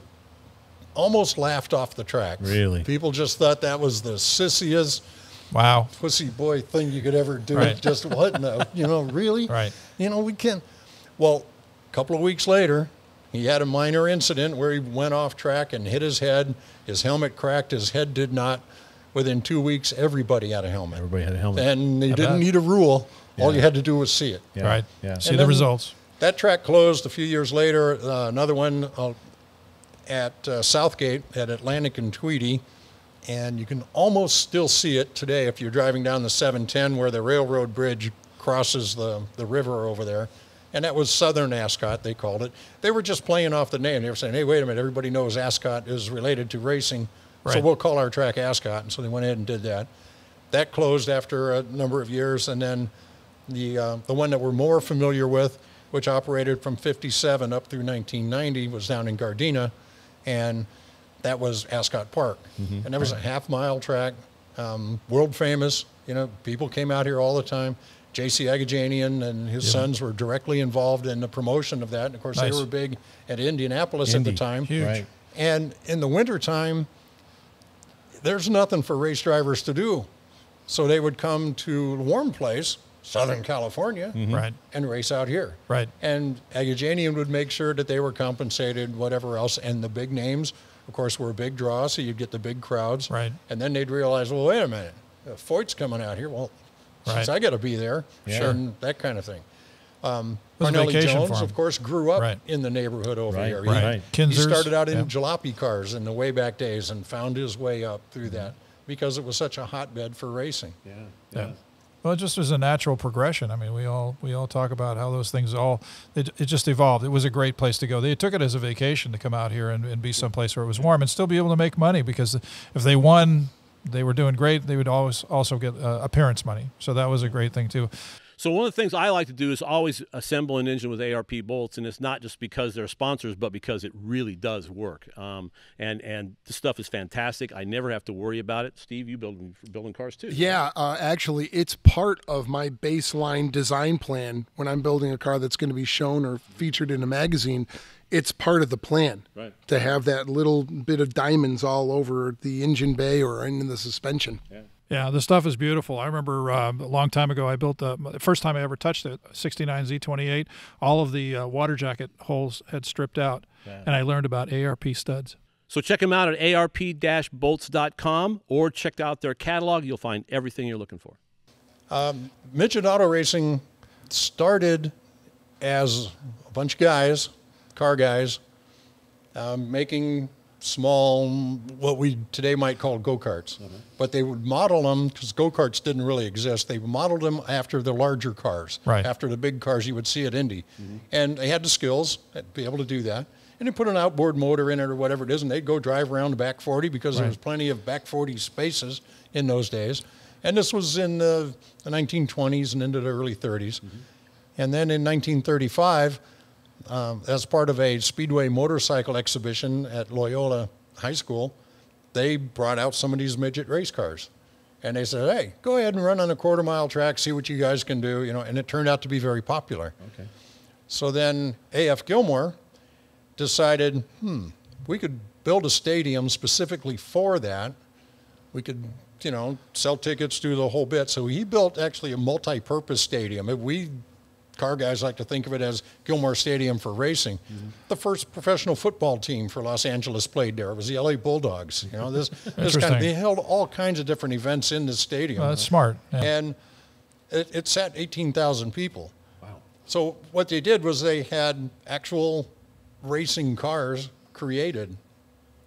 S2: almost laughed off the track.
S3: Really?
S2: People just thought that was the sissiest,
S1: Wow.
S2: pussy boy thing you could ever do.
S1: Right.
S2: Just what in the, really?
S1: Right.
S2: We can't. Well, a couple of weeks later, he had a minor incident where he went off track and hit his head. His helmet cracked. His head did not. Within 2 weeks, everybody had a helmet.
S3: Everybody had a helmet.
S2: And they didn't
S1: bet.
S2: need a rule. All
S3: Yeah.
S2: you had to do was see it.
S3: Yeah.
S1: Right.
S3: Yeah.
S1: See
S2: And
S1: the
S2: then-
S1: results.
S2: That track closed a few years later. Another one at Southgate at Atlantic and Tweedy. And you can almost still see it today if you're driving down the 710 where the railroad bridge crosses the river over there. And that was Southern Ascot, they called it. They were just playing off the name. They were saying, hey, wait a minute, everybody knows Ascot is related to racing, so
S1: Right.
S2: we'll call our track Ascot. And so they went ahead and did that. That closed after a number of years. And then the one that we're more familiar with, which operated from 57 up through 1990, was down in Gardena. And that was Ascot Park. And that was a half-mile track, world famous. People came out here all the time. J.C. Agajanian and his sons were directly involved in the promotion of that. And, of course,
S1: Nice.
S2: they were big at Indianapolis at the time.
S1: Huge.
S3: Right.
S2: And in the wintertime, there's nothing for race drivers to do. So they would come to a warm place, Southern California,
S1: Right.
S2: and race out here.
S1: Right.
S2: And Agajanian would make sure that they were compensated, whatever else. And the big names, of course, were a big draw, so you'd get the big crowds.
S1: Right.
S2: And then they'd realize, well, wait a minute, Foyt's coming out here. Well,
S1: Right.
S2: I got to be there.
S3: Yeah.
S2: And that kind of thing.
S1: was a
S2: Parnelli
S1: vacation
S2: Jones,
S1: for him.
S2: of course, grew up
S1: Right.
S2: in the neighborhood over
S3: Right,
S2: here.
S3: right.
S2: He
S1: Kinzers,
S2: started out in
S1: yeah.
S2: jalopy cars in the way back days and found his way up through that because it was such a hotbed for racing.
S1: Yeah. Well, it just was a natural progression. I mean, we all talk about how those things it just evolved. It was a great place to go. They took it as a vacation to come out here and be someplace where it was warm and still be able to make money, because if they won, they were doing great. They would always also get appearance money. So that was a great thing too.
S4: So one of the things I like to do is always assemble an engine with ARP bolts, and it's not just because they're sponsors, but because it really does work. And the stuff is fantastic. I never have to worry about it. Steve, you building cars too?
S5: Yeah, actually, it's part of my baseline design plan when I'm building a car that's going to be shown or featured in a magazine. It's part of the plan to have that little bit of diamonds all over the engine bay or in the suspension.
S1: Yeah, the stuff is beautiful. I remember a long time ago, I built the first time I ever touched it, 69 Z28. All of the water jacket holes had stripped out, and I learned about ARP studs.
S4: So check them out at arp-bolts.com or check out their catalog. You'll find everything you're looking for.
S2: Midget auto racing started as a bunch of guys, car guys, making small, what we today might call go-karts. But they would model them, because go-karts didn't really exist, they modeled them after the larger cars,
S1: Right.
S2: after the big cars you would see at Indy. And they had the skills to be able to do that. And they put an outboard motor in it or whatever it is, and they'd go drive around the back 40 because there was plenty of back 40 spaces in those days. And this was in the 1920s and into the early 30s. And then in 1935, as part of a Speedway motorcycle exhibition at Loyola High School, they brought out some of these midget race cars. And they said, hey, go ahead and run on a quarter-mile track, see what you guys can do, and it turned out to be very popular.
S3: Okay.
S2: So then A.F. Gilmore decided, we could build a stadium specifically for that. We could, sell tickets, do the whole bit. So he built actually a multi-purpose stadium. Car guys like to think of it as Gilmore Stadium for racing. The first professional football team for Los Angeles played there. It was the LA Bulldogs. They held all kinds of different events in this stadium.
S1: That's smart. Yeah.
S2: And it sat 18,000 people.
S3: Wow.
S2: So what they did was they had actual racing cars created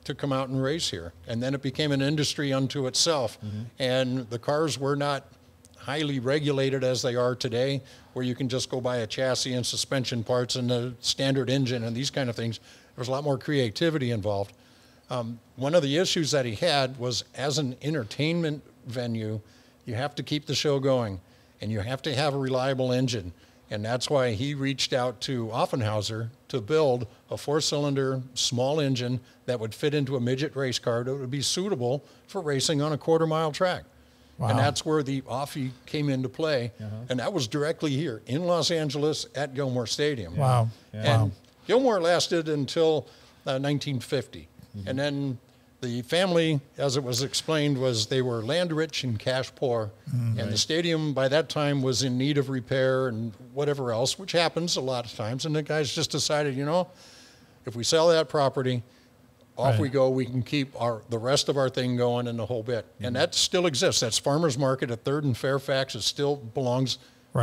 S2: to come out and race here. And then it became an industry unto itself. And the cars were not highly regulated as they are today, where you can just go buy a chassis and suspension parts and a standard engine and these kind of things. There's a lot more creativity involved. One of the issues that he had was, as an entertainment venue, you have to keep the show going, and you have to have a reliable engine. And that's why he reached out to Offenhauser to build a 4-cylinder small engine that would fit into a midget race car that would be suitable for racing on a quarter-mile track.
S1: Wow.
S2: And that's where the Offie came into play. And that was directly here in Los Angeles at Gilmore Stadium.
S1: Wow.
S2: And Gilmore lasted until 1950. And then the family, as it was explained, was they were land rich and cash poor. And the stadium by that time was in need of repair and whatever else, which happens a lot of times. And the guys just decided, you know, if we sell that property, off we go, we can keep the rest of our thing going and the whole bit. And that still exists. That's Farmers Market at 3rd and Fairfax. It still belongs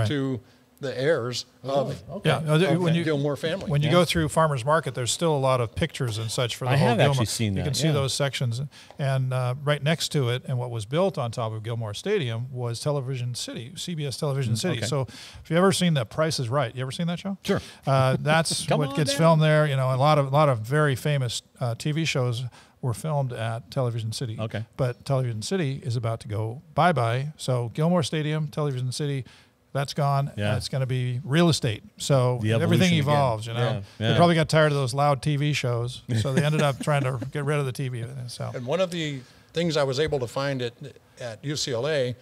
S2: to the heirs of the Gilmore family.
S1: When you go through Farmers Market, there's still a lot of pictures and such for the whole Gilmore.
S3: Actually seen that.
S1: You can see those sections. And right next to it, and what was built on top of Gilmore Stadium was Television City, CBS Television City. So if you've ever seen The Price is Right, you ever seen that show?
S3: Sure.
S1: That's what gets filmed there. You know, a lot of very famous TV shows were filmed at Television City.
S3: Okay.
S1: But Television City is about to go bye-bye. So Gilmore Stadium, Television City, that's gone. It's going to be real estate. So everything evolves, you know. They probably got tired of those loud TV shows, so they ended up trying to get rid of the TV. So.
S2: And one of the things I was able to find at UCLA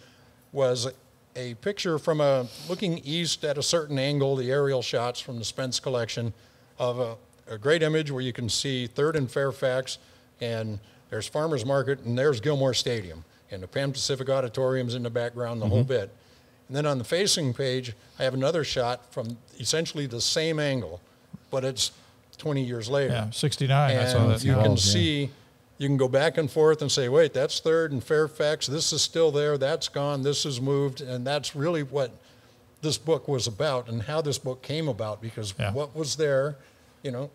S2: was a picture from looking east at a certain angle, the aerial shots from the Spence collection, of a great image where you can see 3rd and Fairfax, and there's Farmers Market, and there's Gilmore Stadium, and the Pan Pacific Auditorium's in the background, the whole bit. And then on the facing page, I have another shot from essentially the same angle, but it's 20 years later.
S1: Yeah, 69,
S2: and
S1: I saw that.
S2: You can see, you can go back and forth and say, wait, that's 3rd and Fairfax, this is still there, that's gone, this is moved, and that's really what this book was about and how this book came about, because what was there, you know,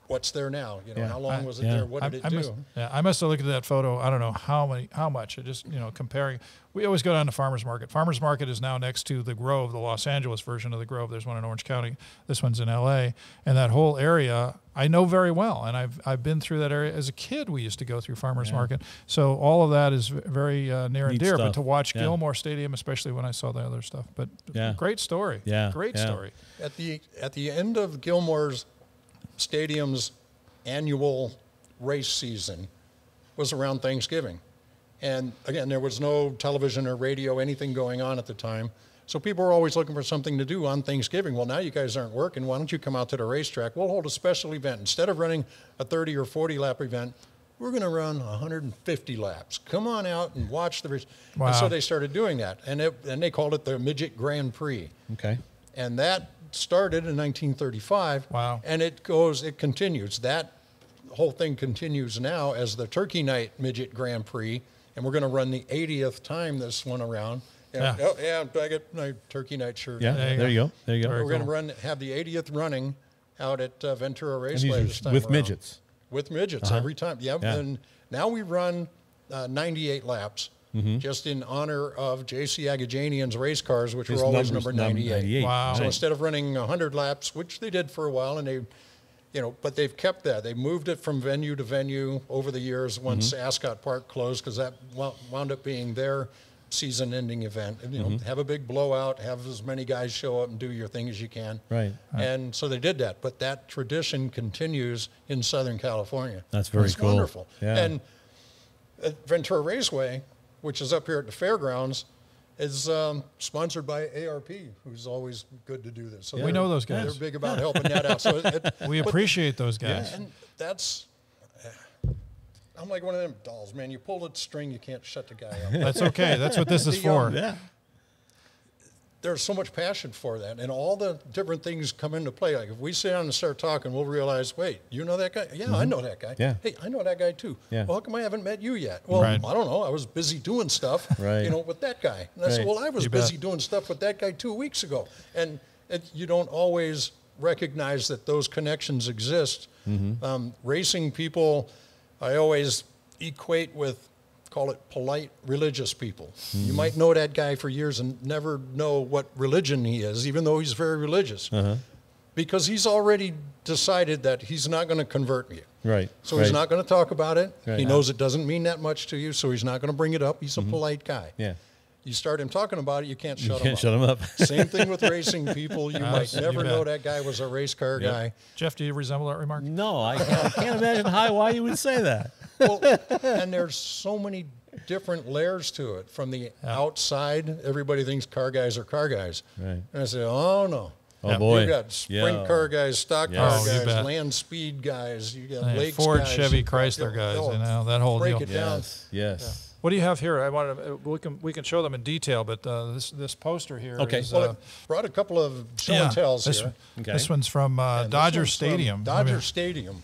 S2: what's there now? You know, how long was it there? What did it do?
S1: I must have looked at that photo. I don't know how much. I just, you know, comparing. We always go down to Farmers Market. Farmers Market is now next to the Grove, the Los Angeles version of the Grove. There's one in Orange County. This one's in L.A. And that whole area I know very well. And I've been through that area as a kid. We used to go through Farmers Market. So all of that is very near and dear. But to watch Gilmore Stadium, especially when I saw the other stuff. But great story. Great story.
S2: At the end of Gilmore's Stadium's annual race season was around Thanksgiving. And again, there was no television or radio, anything going on at the time. So people were always looking for something to do on Thanksgiving. Well, now you guys aren't working. Why don't you come out to the racetrack? We'll hold a special event. Instead of running a 30 or 40 lap event, we're going to run 150 laps. Come on out and watch the race. Wow. And so they started doing that. And they called it the Midget Grand Prix.
S3: Okay.
S2: And that started in 1935.
S1: Wow.
S2: And it continues. That whole thing continues now as the Turkey Night Midget Grand Prix. And we're going to run the 80th time this one around. And, I get my Turkey Night shirt.
S3: Yeah, there you go.
S2: We're going to have the 80th running out at Ventura Raceway this time
S3: with
S2: around.
S3: Midgets.
S2: With midgets every time. And now we run 98 laps just in honor of J.C. Agajanian's race cars, which were always number 98.
S1: Wow.
S2: So instead of running 100 laps, which they did for a while, and they, but they've kept that. They moved it from venue to venue over the years once Ascot Park closed, because that wound up being their season-ending event. Have a big blowout, have as many guys show up and do your thing as you can.
S3: Right.
S2: And so they did that. But that tradition continues in Southern California.
S3: That's very cool.
S2: It's wonderful.
S3: Yeah.
S2: And Ventura Raceway, which is up here at the fairgrounds, is sponsored by ARP, who's always good to do this. So
S1: we know those guys.
S2: They're big about helping that out. So
S1: we appreciate those guys.
S2: Yeah, and that's... I'm like one of them dolls, man. You pull the string, you can't shut the guy up.
S1: That's okay. That's what this is for.
S2: There's so much passion for that, and all the different things come into play. Like if we sit down and start talking, we'll realize, wait, you know that guy? Yeah, I know that guy.
S3: Yeah.
S2: Hey, I know that guy too.
S3: Yeah.
S2: Well, how come I haven't met you yet? Well, I don't know. I was busy doing stuff, with that guy. And I said, well, I was busy doing stuff with that guy 2 weeks ago. And you don't always recognize that those connections exist. Racing people, I always equate with, call it polite religious people. You might know that guy for years and never know what religion he is, even though he's very religious, because he's already decided that he's not going to convert you.
S3: Right.
S2: So he's not going to talk about it. He knows it doesn't mean that much to you, so he's not going to bring it up. He's a polite guy.
S3: Yeah.
S2: You start him talking about it, you can't shut
S3: You can't shut him up.
S2: Same thing with racing people. You might
S1: you
S2: never
S1: bet.
S2: know that guy was a race car guy.
S1: Jeff, do you resemble that remark?
S3: No, I can't imagine why you would say that.
S2: Well, and there's so many different layers to it. From the outside, everybody thinks car guys are car guys.
S3: Right.
S2: And I say, oh, no.
S3: Oh, boy.
S2: You got sprint car guys, stock
S3: Yes.
S2: car
S1: Oh, you
S2: guys,
S1: bet.
S2: land speed guys. You got
S1: Yeah,
S2: Lakes
S1: Ford,
S2: guys.
S1: Chevy,
S2: you got-
S1: Chrysler guys,
S2: oh,
S1: you know, that whole
S2: break
S1: deal.
S2: it down.
S3: Yes.
S1: What do you have here? I wanted we can show them in detail, but this poster here
S3: Okay.
S1: is,
S2: Well, I brought a couple of show and tells
S1: this,
S2: here.
S3: Okay.
S1: this one's from
S2: And this
S1: Dodger
S2: one's from
S1: Stadium.
S2: Dodger Stadium.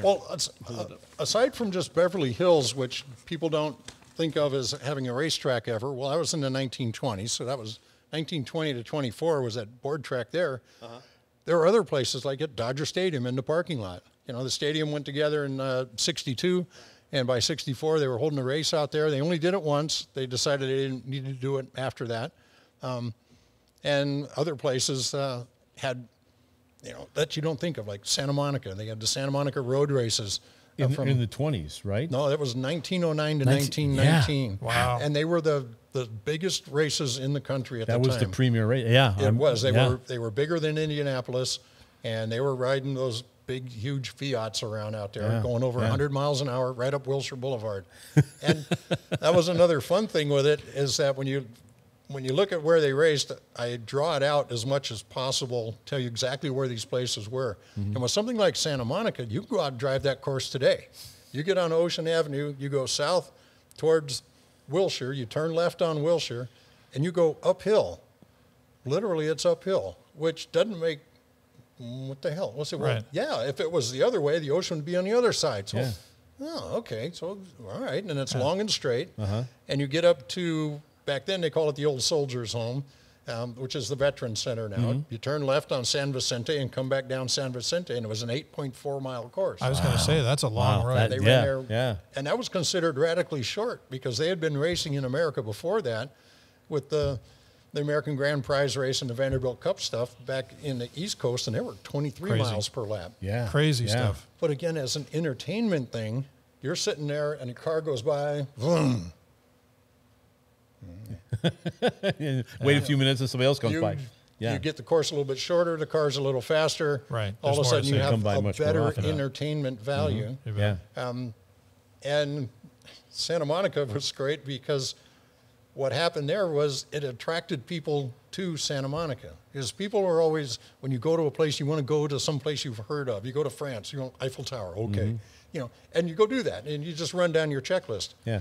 S2: Well, aside from just Beverly Hills, which people don't think of as having a racetrack ever, well, I was in the 1920s, so that was 1920 to 24 was that board track there. There are other places like at Dodger Stadium in the parking lot. You know, the stadium went together in 62, and by 64 they were holding a race out there. They only did it once. They decided they didn't need to do it after that. And other places had, you know, that you don't think of, like Santa Monica. They had the Santa Monica road races.
S3: In the 20s, right?
S2: No, that was 1909 to
S3: 19
S2: 1919.
S1: Wow.
S2: And they were the biggest races in the country at the
S3: That
S2: time.
S3: was the premier race. Yeah.
S2: It was.
S3: Yeah.
S2: They were bigger than Indianapolis, and they were riding those big, huge Fiats around out there,
S3: Yeah,
S2: going over
S3: yeah.
S2: 100 miles an hour right up Wilshire Boulevard. And that was another fun thing with it, is that when you look at where they raced, I draw it out as much as possible, tell you exactly where these places were.
S3: Mm-hmm.
S2: And with something like Santa Monica, you can go out and drive that course today. You get on Ocean Avenue, you go south towards Wilshire, you turn left on Wilshire, and you go uphill. Literally, it's uphill, which doesn't make, what the hell? What's it? Well,
S1: Right.
S2: yeah, if it was the other way, the ocean would be on the other side. So,
S3: Yeah.
S2: oh, okay, so, all right, and it's long and straight.
S3: Uh-huh.
S2: And you get up to, back then they call it the Old Soldiers Home, which is the Veterans Center now.
S3: Mm-hmm.
S2: You turn left on San Vicente and come back down San Vicente, and it was an 8.4-mile course.
S1: I was going to say that's a long
S3: Wow,
S1: ride.
S3: that-
S2: They
S3: Yeah,
S2: ran there,
S3: yeah.
S2: and that was considered radically short because they had been racing in America before that with the American Grand Prize race and the Vanderbilt Cup stuff back in the East Coast, and they were 23
S1: Crazy.
S2: miles per lap.
S3: Yeah.
S1: Crazy
S3: Yeah.
S1: stuff.
S2: But again, as an entertainment thing, you're sitting there and a car goes by, vroom.
S3: Wait a few minutes and somebody else comes by. Yeah.
S2: You get the course a little bit shorter, the car's a little faster.
S1: Right.
S2: All of
S1: There's
S2: a
S1: more
S2: sudden
S1: to
S2: you
S1: see.
S2: have
S3: Come by
S2: a
S3: much more
S2: better
S3: often.
S2: entertainment value.
S1: You
S3: yeah.
S1: bet.
S2: And Santa Monica was great because what happened there was it attracted people to Santa Monica. Because people are always, when you go to a place, you want to go to some place you've heard of. You go to France, you go Eiffel Tower, okay. You know, and you go do that, and you just run down your checklist.
S3: Yeah.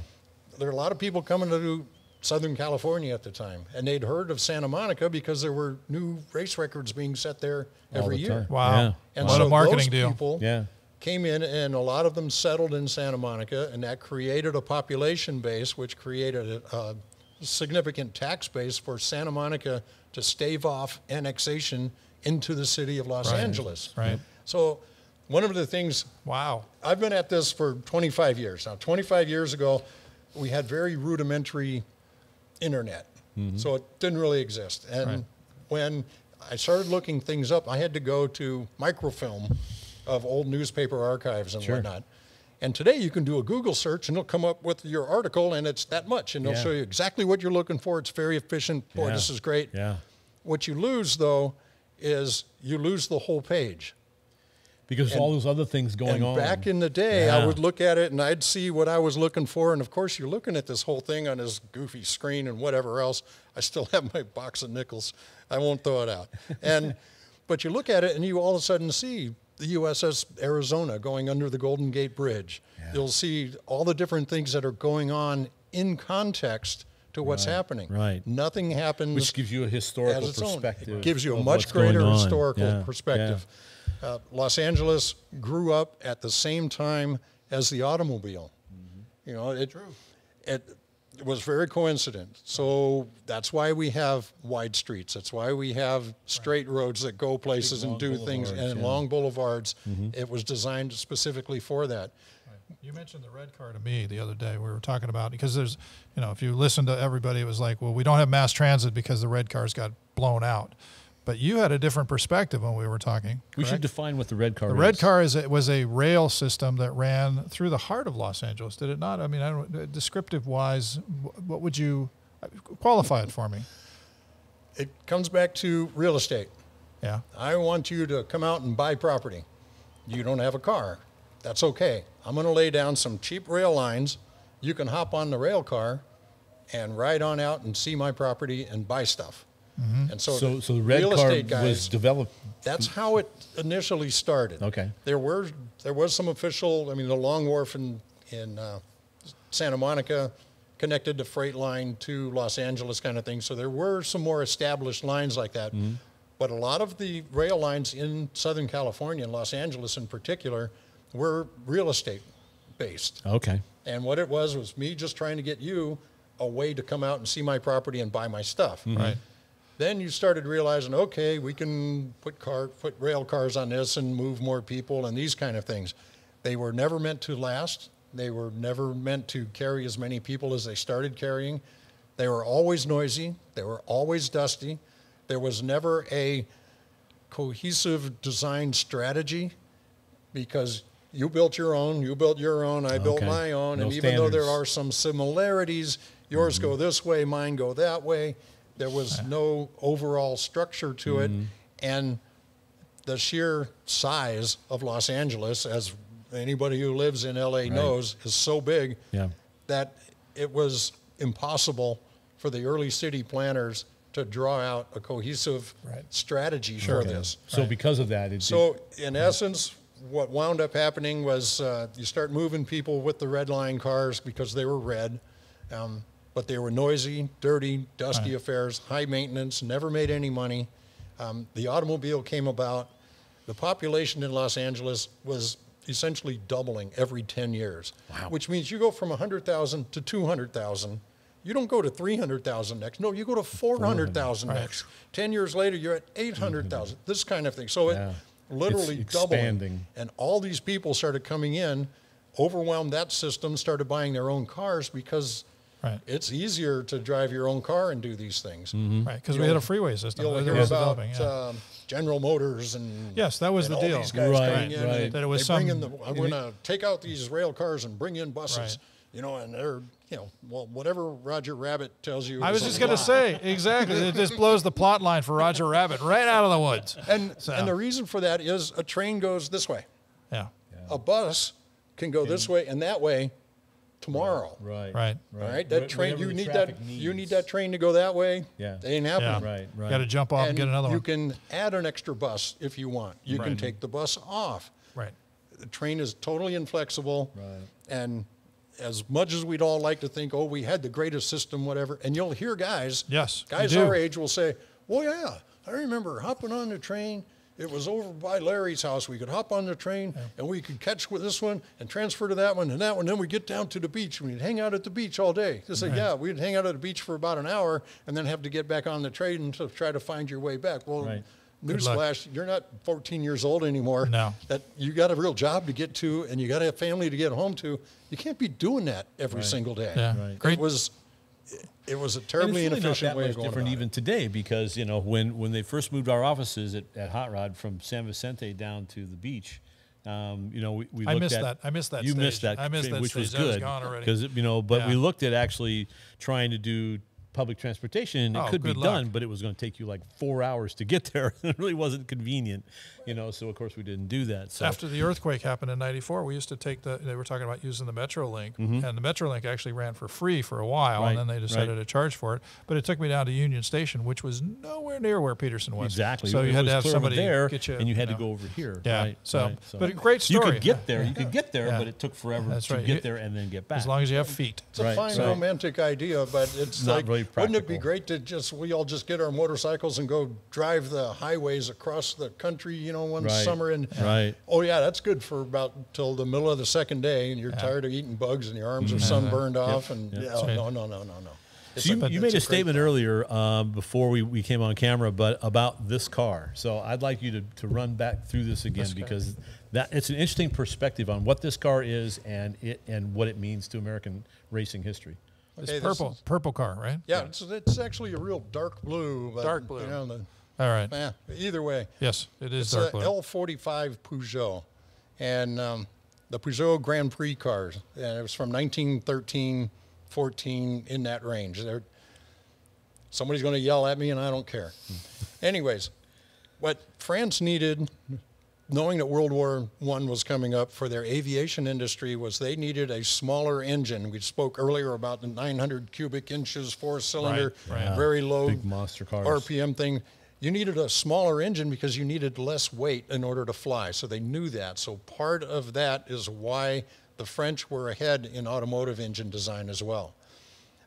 S2: There are a lot of people coming to Southern California at the time, and they'd heard of Santa Monica because there were new race records being set there
S3: All
S2: every
S3: the
S2: year.
S3: time.
S1: Wow.
S3: Yeah.
S2: And
S1: What
S2: so
S1: a marketing
S2: those
S1: deal.
S2: people
S3: Yeah.
S2: came in, and a lot of them settled in Santa Monica, and that created a population base, which created a significant tax base for Santa Monica to stave off annexation into the city of Los Angeles.
S1: Right.
S2: So one of the things,
S1: Wow.
S2: I've been at this for 25 years. Now, 25 years ago, we had very rudimentary internet, so it didn't really exist. And
S1: Right.
S2: when I started looking things up, I had to go to microfilm of old newspaper archives and whatnot. And today you can do a Google search and it'll come up with your article, and it's that much, and it'll
S3: Yeah.
S2: show you exactly what you're looking for. It's very efficient. Boy,
S3: Yeah.
S2: this is great.
S3: Yeah.
S2: What you lose, though, is you lose the whole page.
S3: Because all those other things going
S2: And
S3: on.
S2: back in the day, I
S3: Yeah.
S2: would look at it and I'd see what I was looking for. And of course, you're looking at this whole thing on this goofy screen and whatever else. I still have my box of nickels. I won't throw it out. But you look at it and you all of a sudden see the USS Arizona going under the Golden Gate Bridge.
S3: Yeah.
S2: You'll see all the different things that are going on in context to what's happening.
S3: right.
S2: Nothing happens
S3: Which gives you a historical
S2: as its own.
S3: perspective.
S2: It gives you a
S3: of
S2: much
S3: what's going
S2: greater
S3: on.
S2: historical
S3: Yeah,
S2: perspective. Los Angeles grew up at the same time as the automobile. You know, it was very coincident. So that's why we have wide streets. That's why we have straight roads that go places and
S3: long
S2: do things,
S3: boulevards,
S2: and
S3: yeah.
S2: long boulevards. It was designed specifically for that.
S1: You mentioned the red car to me the other day. We were talking about, because there's, you know, if you listen to everybody, it was like, well, we don't have mass transit because the red cars got blown out. But you had a different perspective when we were talking.
S3: We should
S1: correct?
S3: define what the red car
S1: The
S3: is.
S1: red car was a rail system that ran through the heart of Los Angeles, did it not? I mean, I don't, descriptive wise, what would you Qualify it for me.
S2: It comes back to real estate.
S1: Yeah.
S2: I want you to come out and buy property. You don't have a car. That's okay. I'm going to lay down some cheap rail lines. You can hop on the rail car and ride on out and see my property and buy stuff. And so
S3: the red
S2: real
S3: car
S2: estate guys,
S3: was developed.
S2: that's how it initially started.
S3: Okay.
S2: There was some official, I mean, the Long Wharf in Santa Monica connected the freight line to Los Angeles kind of thing. So there were some more established lines like that. But a lot of the rail lines in Southern California and Los Angeles in particular were real estate based.
S3: Okay.
S2: And what it was me just trying to get you a way to come out and see my property and buy my stuff.
S1: Right.
S2: Then you started realizing, okay, we can put rail cars on this and move more people and these kind of things. They were never meant to last. They were never meant to carry as many people as they started carrying. They were always noisy. They were always dusty. There was never a cohesive design strategy because you built your own, I built my own,
S3: No
S2: and even though there
S3: standards.
S2: are some similarities, yours go this way, mine go that way, there was no overall structure to it, and the sheer size of Los Angeles, as anybody who lives in LA knows, is so big that it was impossible for the early city planners to draw out a cohesive strategy for this.
S3: So because of that,
S2: In essence, what wound up happening was you start moving people with the red line cars because they were red, but they were noisy, dirty, dusty affairs, high maintenance, never made any money. The automobile came about. The population in Los Angeles was essentially doubling every 10 years, which means you go from 100,000 to 200,000. You don't go to 300,000 next. No, you go to 400,000 next. 10 years later, you're at 800,000, this kind of thing. So it literally doubling. And all these people started coming in, overwhelmed that system, started buying their own cars because it's easier to drive your own car and do these things.
S1: Right, because we had a freeway system.
S2: You'll hear about General Motors and
S1: that was the
S2: all
S1: deal.
S2: these guys coming in and
S1: That it was
S2: they bring in I'm going to take out these rail cars and bring in buses. You know, and they're, whatever Roger Rabbit tells you.
S1: I was just going to say, exactly. It just blows the plot line for Roger Rabbit right out of the woods.
S2: And the reason for that is a train goes this way. A bus can go this way and that way tomorrow.
S3: Right.
S2: All right. That train, you need that train to go that way. It ain't happening.
S1: Right. Got to jump off and get another one.
S2: You can add an extra bus if you want. You can take the bus off.
S1: Right.
S2: The train is totally inflexible. And as much as we'd all like to think, oh, we had the greatest system, whatever, and you'll hear guys our age will say, well, yeah, I remember hopping on the train. It was over by Larry's house. We could hop on the train and we could catch with this one and transfer to that one and that one. Then we'd get down to the beach. We'd hang out at the beach all day. They say, we'd hang out at the beach for about an hour and then have to get back on the train to try to find your way back. Well, newsflash, you're not 14 years old anymore.
S1: No.
S2: That you got a real job to get to and you got to have family to get home to. You can't be doing that every single day.
S1: Great.
S2: It was a terribly inefficient way of going
S3: different
S2: about
S3: even today because, when they first moved our offices at Hot Rod from San Vicente down to the beach, we looked
S1: I missed
S3: at,
S1: that. I missed that.
S3: You
S1: stage.
S3: missed that,
S1: I missed that
S3: which was
S1: stage. That
S3: good
S1: gone already.
S3: because but we looked at actually trying to do public transportation and it could be done, but it was going to take you like 4 hours to get there. It really wasn't convenient, so of course we didn't do that. So
S1: after the earthquake happened in '94, we used to take they were talking about using the Metrolink, and the Metrolink actually ran for free for a while, and then they decided to charge for it. But it took me down to Union Station, which was nowhere near where Peterson was.
S3: Exactly.
S1: So you had to have somebody
S3: there,
S1: get you,
S3: and you had to go over here.
S1: Yeah.
S3: So,
S1: but a great story.
S3: You could get there. You could get there, but it took forever to get there and then get back.
S1: As long as you have feet.
S2: It's a fine romantic idea, but it's
S3: not
S2: like,
S3: really practical.
S2: wouldn't it be great to we all just get our motorcycles and go drive the highways across the country, one summer and oh yeah, that's good for about till the middle of the second day, and you're tired of eating bugs and your arms are sunburned off, and no.
S3: So you made a statement earlier before we came on camera, but about this car. So I'd like you to run back through this again because it's an interesting perspective on what this car is and what it means to American racing history.
S1: It's purple car, right?
S2: Yeah, it's actually a real dark blue. But,
S1: dark blue.
S2: All
S1: right.
S2: Yeah, either way.
S1: Yes, it is
S2: it's
S1: dark blue.
S2: It's a L45 Peugeot, and the Peugeot Grand Prix cars. And it was from 1913, 14, in that range. Somebody's going to yell at me, and I don't care. Anyways, what France needed, knowing that World War I was coming up for their aviation industry, was they needed a smaller engine. We spoke earlier about the 900 cubic inches, 4-cylinder, very low
S3: big monster cars.
S2: RPM thing. You needed a smaller engine because you needed less weight in order to fly. So they knew that. So part of that is why the French were ahead in automotive engine design as well.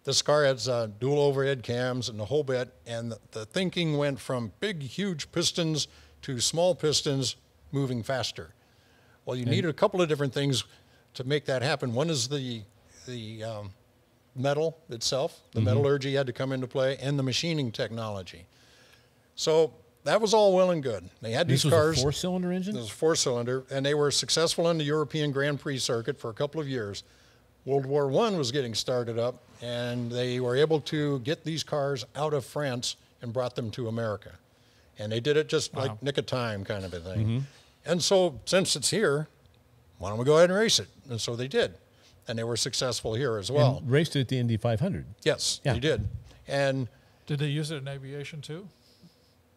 S2: This car has dual overhead cams and the whole bit, and the thinking went from big, huge pistons to small pistons moving faster. Well, you needed a couple of different things to make that happen. One is the metal itself. The metallurgy had to come into play, and the machining technology. So that was all well and good. They had these cars.
S3: This was a 4-cylinder engine?
S2: This was 4-cylinder, and they were successful on the European Grand Prix circuit for a couple of years. World War I was getting started up, and they were able to get these cars out of France and brought them to America. And they did it just like nick of time kind of a thing. And so since it's here, why don't we go ahead and race it? And so they did. And they were successful here as well.
S3: And raced it at the Indy 500.
S2: Yes,
S3: Yeah.
S2: they did. And
S1: Did they use it in aviation too?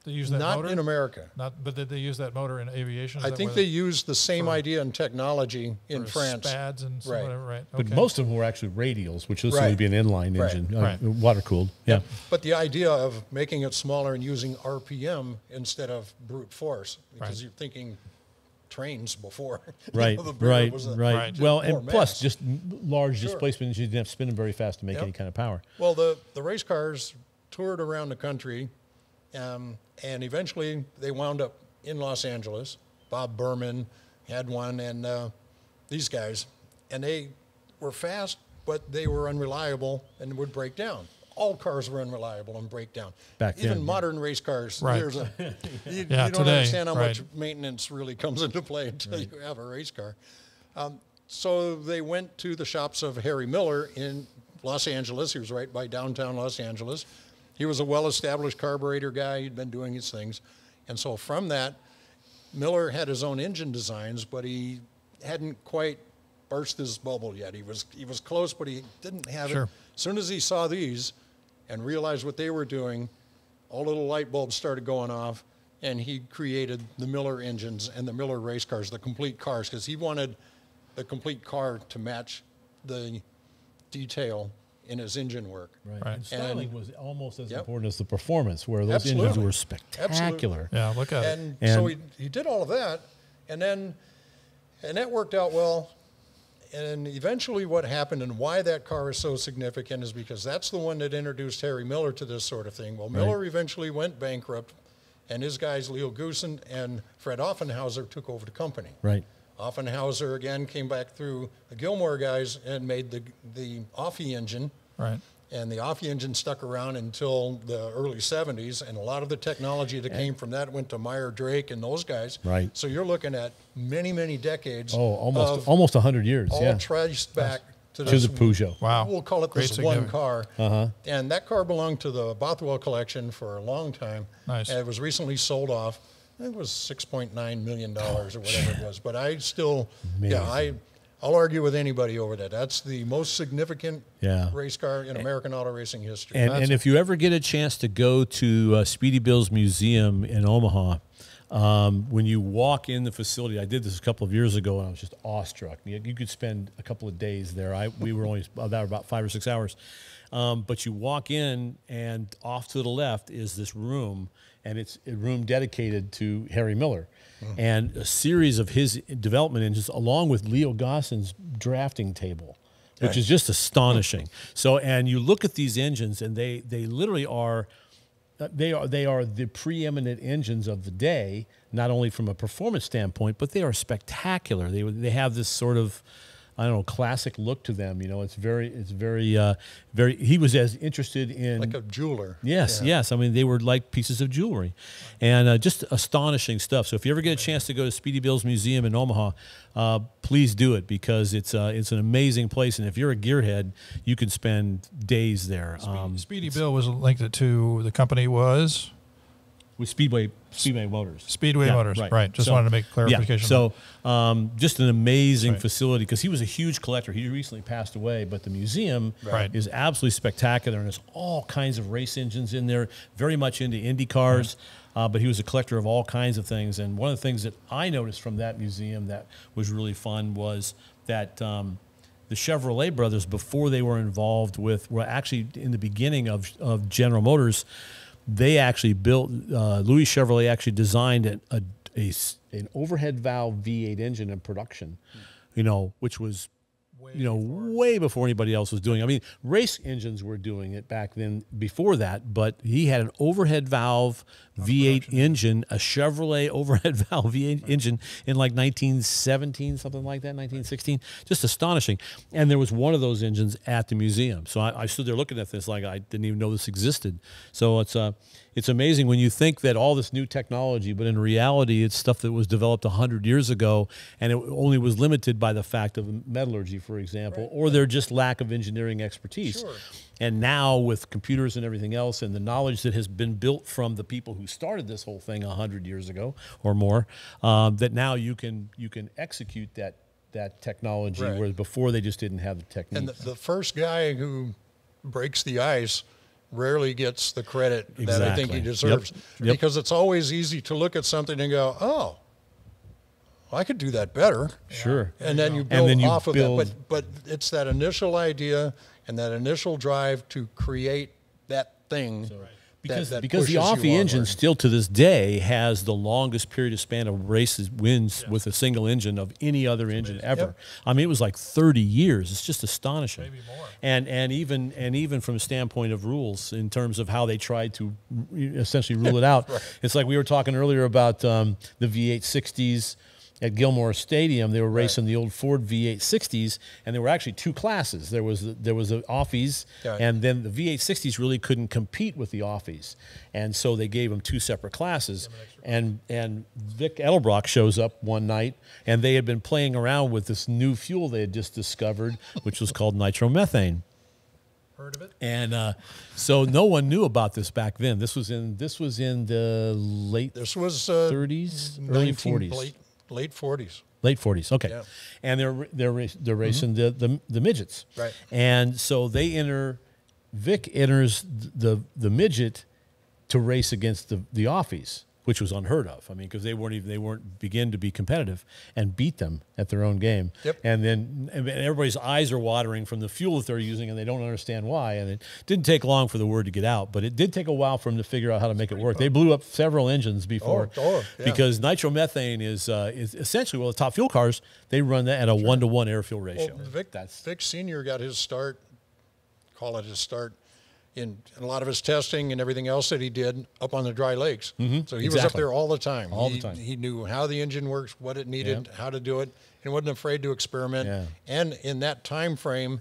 S1: They use that
S2: not
S1: motor?
S2: in America.
S1: But did they use that motor in aviation? Is
S2: I
S1: that
S2: think
S1: where
S2: they used the same idea and technology in
S1: for
S2: France.
S1: Spads and
S2: Right.
S1: whatever, right?
S3: But
S1: Okay.
S3: most of them were actually radials, which this
S2: Right.
S3: would be an inline
S2: Right.
S3: engine,
S1: Right.
S3: water-cooled. Yeah.
S2: But the idea of making it smaller and using RPM instead of brute force, because you're thinking trains before.
S3: Right,
S2: The bigger
S3: right,
S2: was the-
S3: right. Well,
S2: more
S3: and plus
S2: mass.
S3: just large
S2: Sure.
S3: displacement engines, you didn't have to spin them very fast to make
S2: Yep.
S3: any kind of power.
S2: Well, the race cars toured around the country, and eventually they wound up in Los Angeles. Bob Berman had one, and these guys. And they were fast, but they were unreliable and would break down. All cars were unreliable and break down.
S3: Back
S2: Even
S3: then, yeah.
S2: modern race cars,
S1: Right.
S2: there's a, you
S1: Yeah,
S2: don't
S1: today,
S2: understand how much
S1: right.
S2: maintenance really comes into play until you have a race car. So they went to the shops of Harry Miller in Los Angeles. He was right by downtown Los Angeles. He was a well-established carburetor guy. He'd been doing his things. And so from that, Miller had his own engine designs, but he hadn't quite burst his bubble yet. He was close, but he didn't have it.
S1: Sure.
S2: As soon as he saw these and realized what they were doing, all little light bulbs started going off, and he created the Miller engines and the Miller race cars, the complete cars, because he wanted the complete car to match the detail in his engine work.
S1: Right.
S3: And styling was almost as
S2: Yep.
S3: important as the performance, where those engines
S2: Absolutely.
S3: were spectacular.
S1: Yeah, look at it.
S2: And,
S3: And-
S2: so he did all of that, and that worked out well. And eventually what happened and why that car is so significant is because that's the one that introduced Harry Miller to this sort of thing. Well, Miller eventually went bankrupt, and his guys, Leo Goosen and Fred Offenhauser, took over the company.
S3: Right.
S2: Offenhauser, again, came back through the Gilmore guys and made the Offie engine.
S1: Right.
S2: And the Offie engine stuck around until the early 70s, and a lot of the technology that came from that went to Meyer Drake and those guys.
S3: Right.
S2: So you're looking at many, many decades.
S3: Oh,
S2: of
S3: almost 100 years.
S2: all
S3: Yeah.
S2: traced back to
S3: To the Peugeot.
S1: Wow.
S2: We'll call it
S1: Great
S2: this one
S1: significant.
S2: car. And that car belonged to the Bothwell collection for a long time.
S1: Nice.
S2: And it was recently sold off. I think it was $6.9 million or whatever it was. But I still, I'll argue with anybody over that. That's the most significant race car in American auto racing history.
S3: And if you ever get a chance to go to Speedy Bill's Museum in Omaha, when you walk in the facility, I did this a couple of years ago, and I was just awestruck. You could spend a couple of days there. We were only there about 5 or 6 hours. But you walk in, and off to the left is this room, and it's a room dedicated to Harry Miller. And a series of his development engines, along with Leo Gossen's drafting table, which is just astonishing. So, and you look at these engines, and they literally are the preeminent engines of the day, not only from a performance standpoint, but they are spectacular. They have this sort of, I don't know, classic look to them. You know, it's very. He was as interested in
S2: like a jeweler.
S3: Yes, yes. I mean, they were like pieces of jewelry, and just astonishing stuff. So if you ever get a chance to go to Speedy Bill's Museum in Omaha, please do it, because it's an amazing place. And if you're a gearhead, you can spend days there.
S1: Speedy Bill was linked to the company was
S3: with Speedway Motors.
S1: Speedway
S3: Yeah,
S1: Motors, right. Just wanted to make clarification.
S3: Yeah. So just an amazing facility, because he was a huge collector. He recently passed away, but the museum is absolutely spectacular, and there's all kinds of race engines in there, very much into Indy cars. But he was a collector of all kinds of things. And one of the things that I noticed from that museum that was really fun was that the Chevrolet brothers, before they were involved with, were actually in the beginning of General Motors, they actually built, Louis Chevrolet actually designed an overhead valve V8 engine in production, which was way before anybody else was doing it. I mean, race engines were doing it back then before that, but he had an overhead valve V8 engine, a Chevrolet overhead valve V8 engine in like 1917, something like that, 1916. Just astonishing. And there was one of those engines at the museum. So I stood there looking at this like I didn't even know this existed. So it's amazing when you think that all this new technology, but in reality, it's stuff that was developed 100 years ago, and it only was limited by the fact of metallurgy, for example, or their just lack of engineering expertise. Sure. And now with computers and everything else, and the knowledge that has been built from the people who started this whole thing 100 years ago or more, that now you can execute that technology, whereas before they just didn't have the technique.
S2: And the first guy who breaks the ice rarely gets the credit that I think he deserves. Yep. Because it's always easy to look at something and go, oh, I could do that better.
S3: Sure.
S2: And then you build off of that. But it's that initial idea and that initial drive to create that thing.
S3: Because the Offie engine still to this day has the longest period of span of races wins with a single engine of any other engine ever. Yep. I mean, it was like 30 years. It's just astonishing. Maybe more. And even from a standpoint of rules, in terms of how they tried to essentially rule it out. It's like we were talking earlier about the V860s. At Gilmore Stadium, they were racing the old Ford V860s, and there were actually two classes. There was the Offies, and then the V860s really couldn't compete with the Offies, and so they gave them two separate classes. And Vic Edelbrock shows up one night, and they had been playing around with this new fuel they had just discovered, which was called nitromethane.
S1: Heard of it?
S3: And so no one knew about this back then. This was in the late 30s, early 40s.
S2: Late 40s.
S3: Late 40s, okay. Yeah. And they're racing the midgets. Right. And so Vic enters the midget to race against the Offies, which was unheard of. I mean, because they weren't begin to be competitive, and beat them at their own game. Yep. And then everybody's eyes are watering from the fuel that they're using, and they don't understand why. And it didn't take long for the word to get out, but it did take a while for them to figure out how to make it work. They blew up several engines before, because nitromethane is essentially, the top fuel cars, they run that at a 1-to-1 air-fuel ratio.
S2: Well, Vic Sr. got his start, call it his start, in a lot of his testing and everything else that he did up on the dry lakes. So he was up there all the time. He knew how the engine works, what it needed, how to do it, and wasn't afraid to experiment. Yeah. And in that time frame,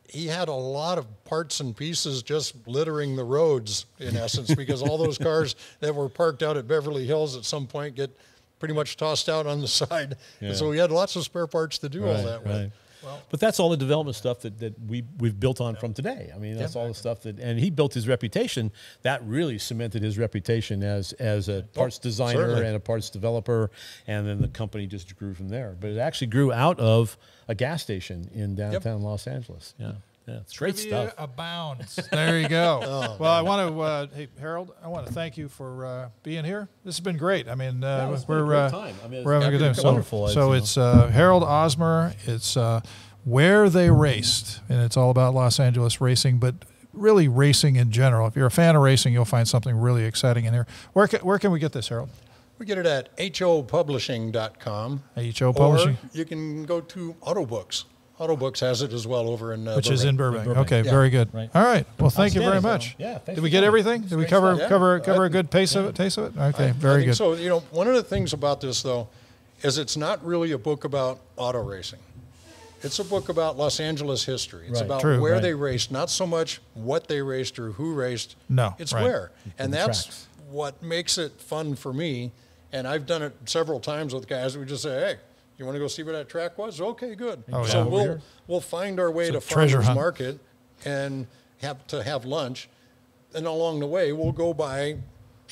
S2: he had a lot of parts and pieces just littering the roads, in essence, because all those cars that were parked out at Beverly Hills at some point get pretty much tossed out on the side. Yeah. And so we had lots of spare parts to do all that with.
S3: Well, but that's all the development stuff that we've built on from today. I mean, that's all the stuff and he built his reputation. That really cemented his reputation as a parts designer and a parts developer, and then the company just grew from there. But it actually grew out of a gas station in downtown Los Angeles. Yeah. Yeah, it's great stuff.
S1: Abounds. There you go. Well, I want to, hey, Harold, I want to thank you for being here. This has been great. I mean, we're having a good time. So it's Harold Osmer. It's Where They Raced, and it's all about Los Angeles racing, but really racing in general. If you're a fan of racing, you'll find something really exciting in here. Where can we get this, Harold?
S2: We get it at hopublishing.com.
S1: HO Publishing?
S2: Or you can go to Autobooks. Autobooks has it as well over in
S1: which
S2: Burbank.
S1: is in Burbank. Okay, very good. Right. All right. Well, thank you very much.
S3: Yeah.
S1: Did we get everything? Did we cover a good taste of it? Okay, very good.
S2: So one of the things about this though is it's not really a book about auto racing. It's a book about Los Angeles history. It's about where they raced, not so much what they raced or who raced.
S1: No,
S2: it's where, and that's what makes it fun for me. And I've done it several times with guys. We just say, hey, you want to go see where that track was? Okay, good. So we'll find our way to Farmers Market and have lunch, and along the way we'll go by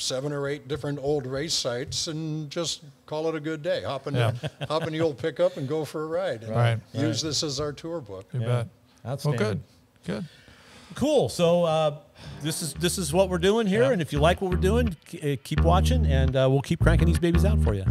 S2: 7 or 8 different old race sites and just call it a good day. Hop in the old pickup and go for a ride. And
S1: Right.
S2: use this as our tour book.
S1: You bet.
S6: Outstanding.
S1: Well, good.
S3: Cool. So this is what we're doing here, and if you like what we're doing, keep watching, and we'll keep cranking these babies out for you.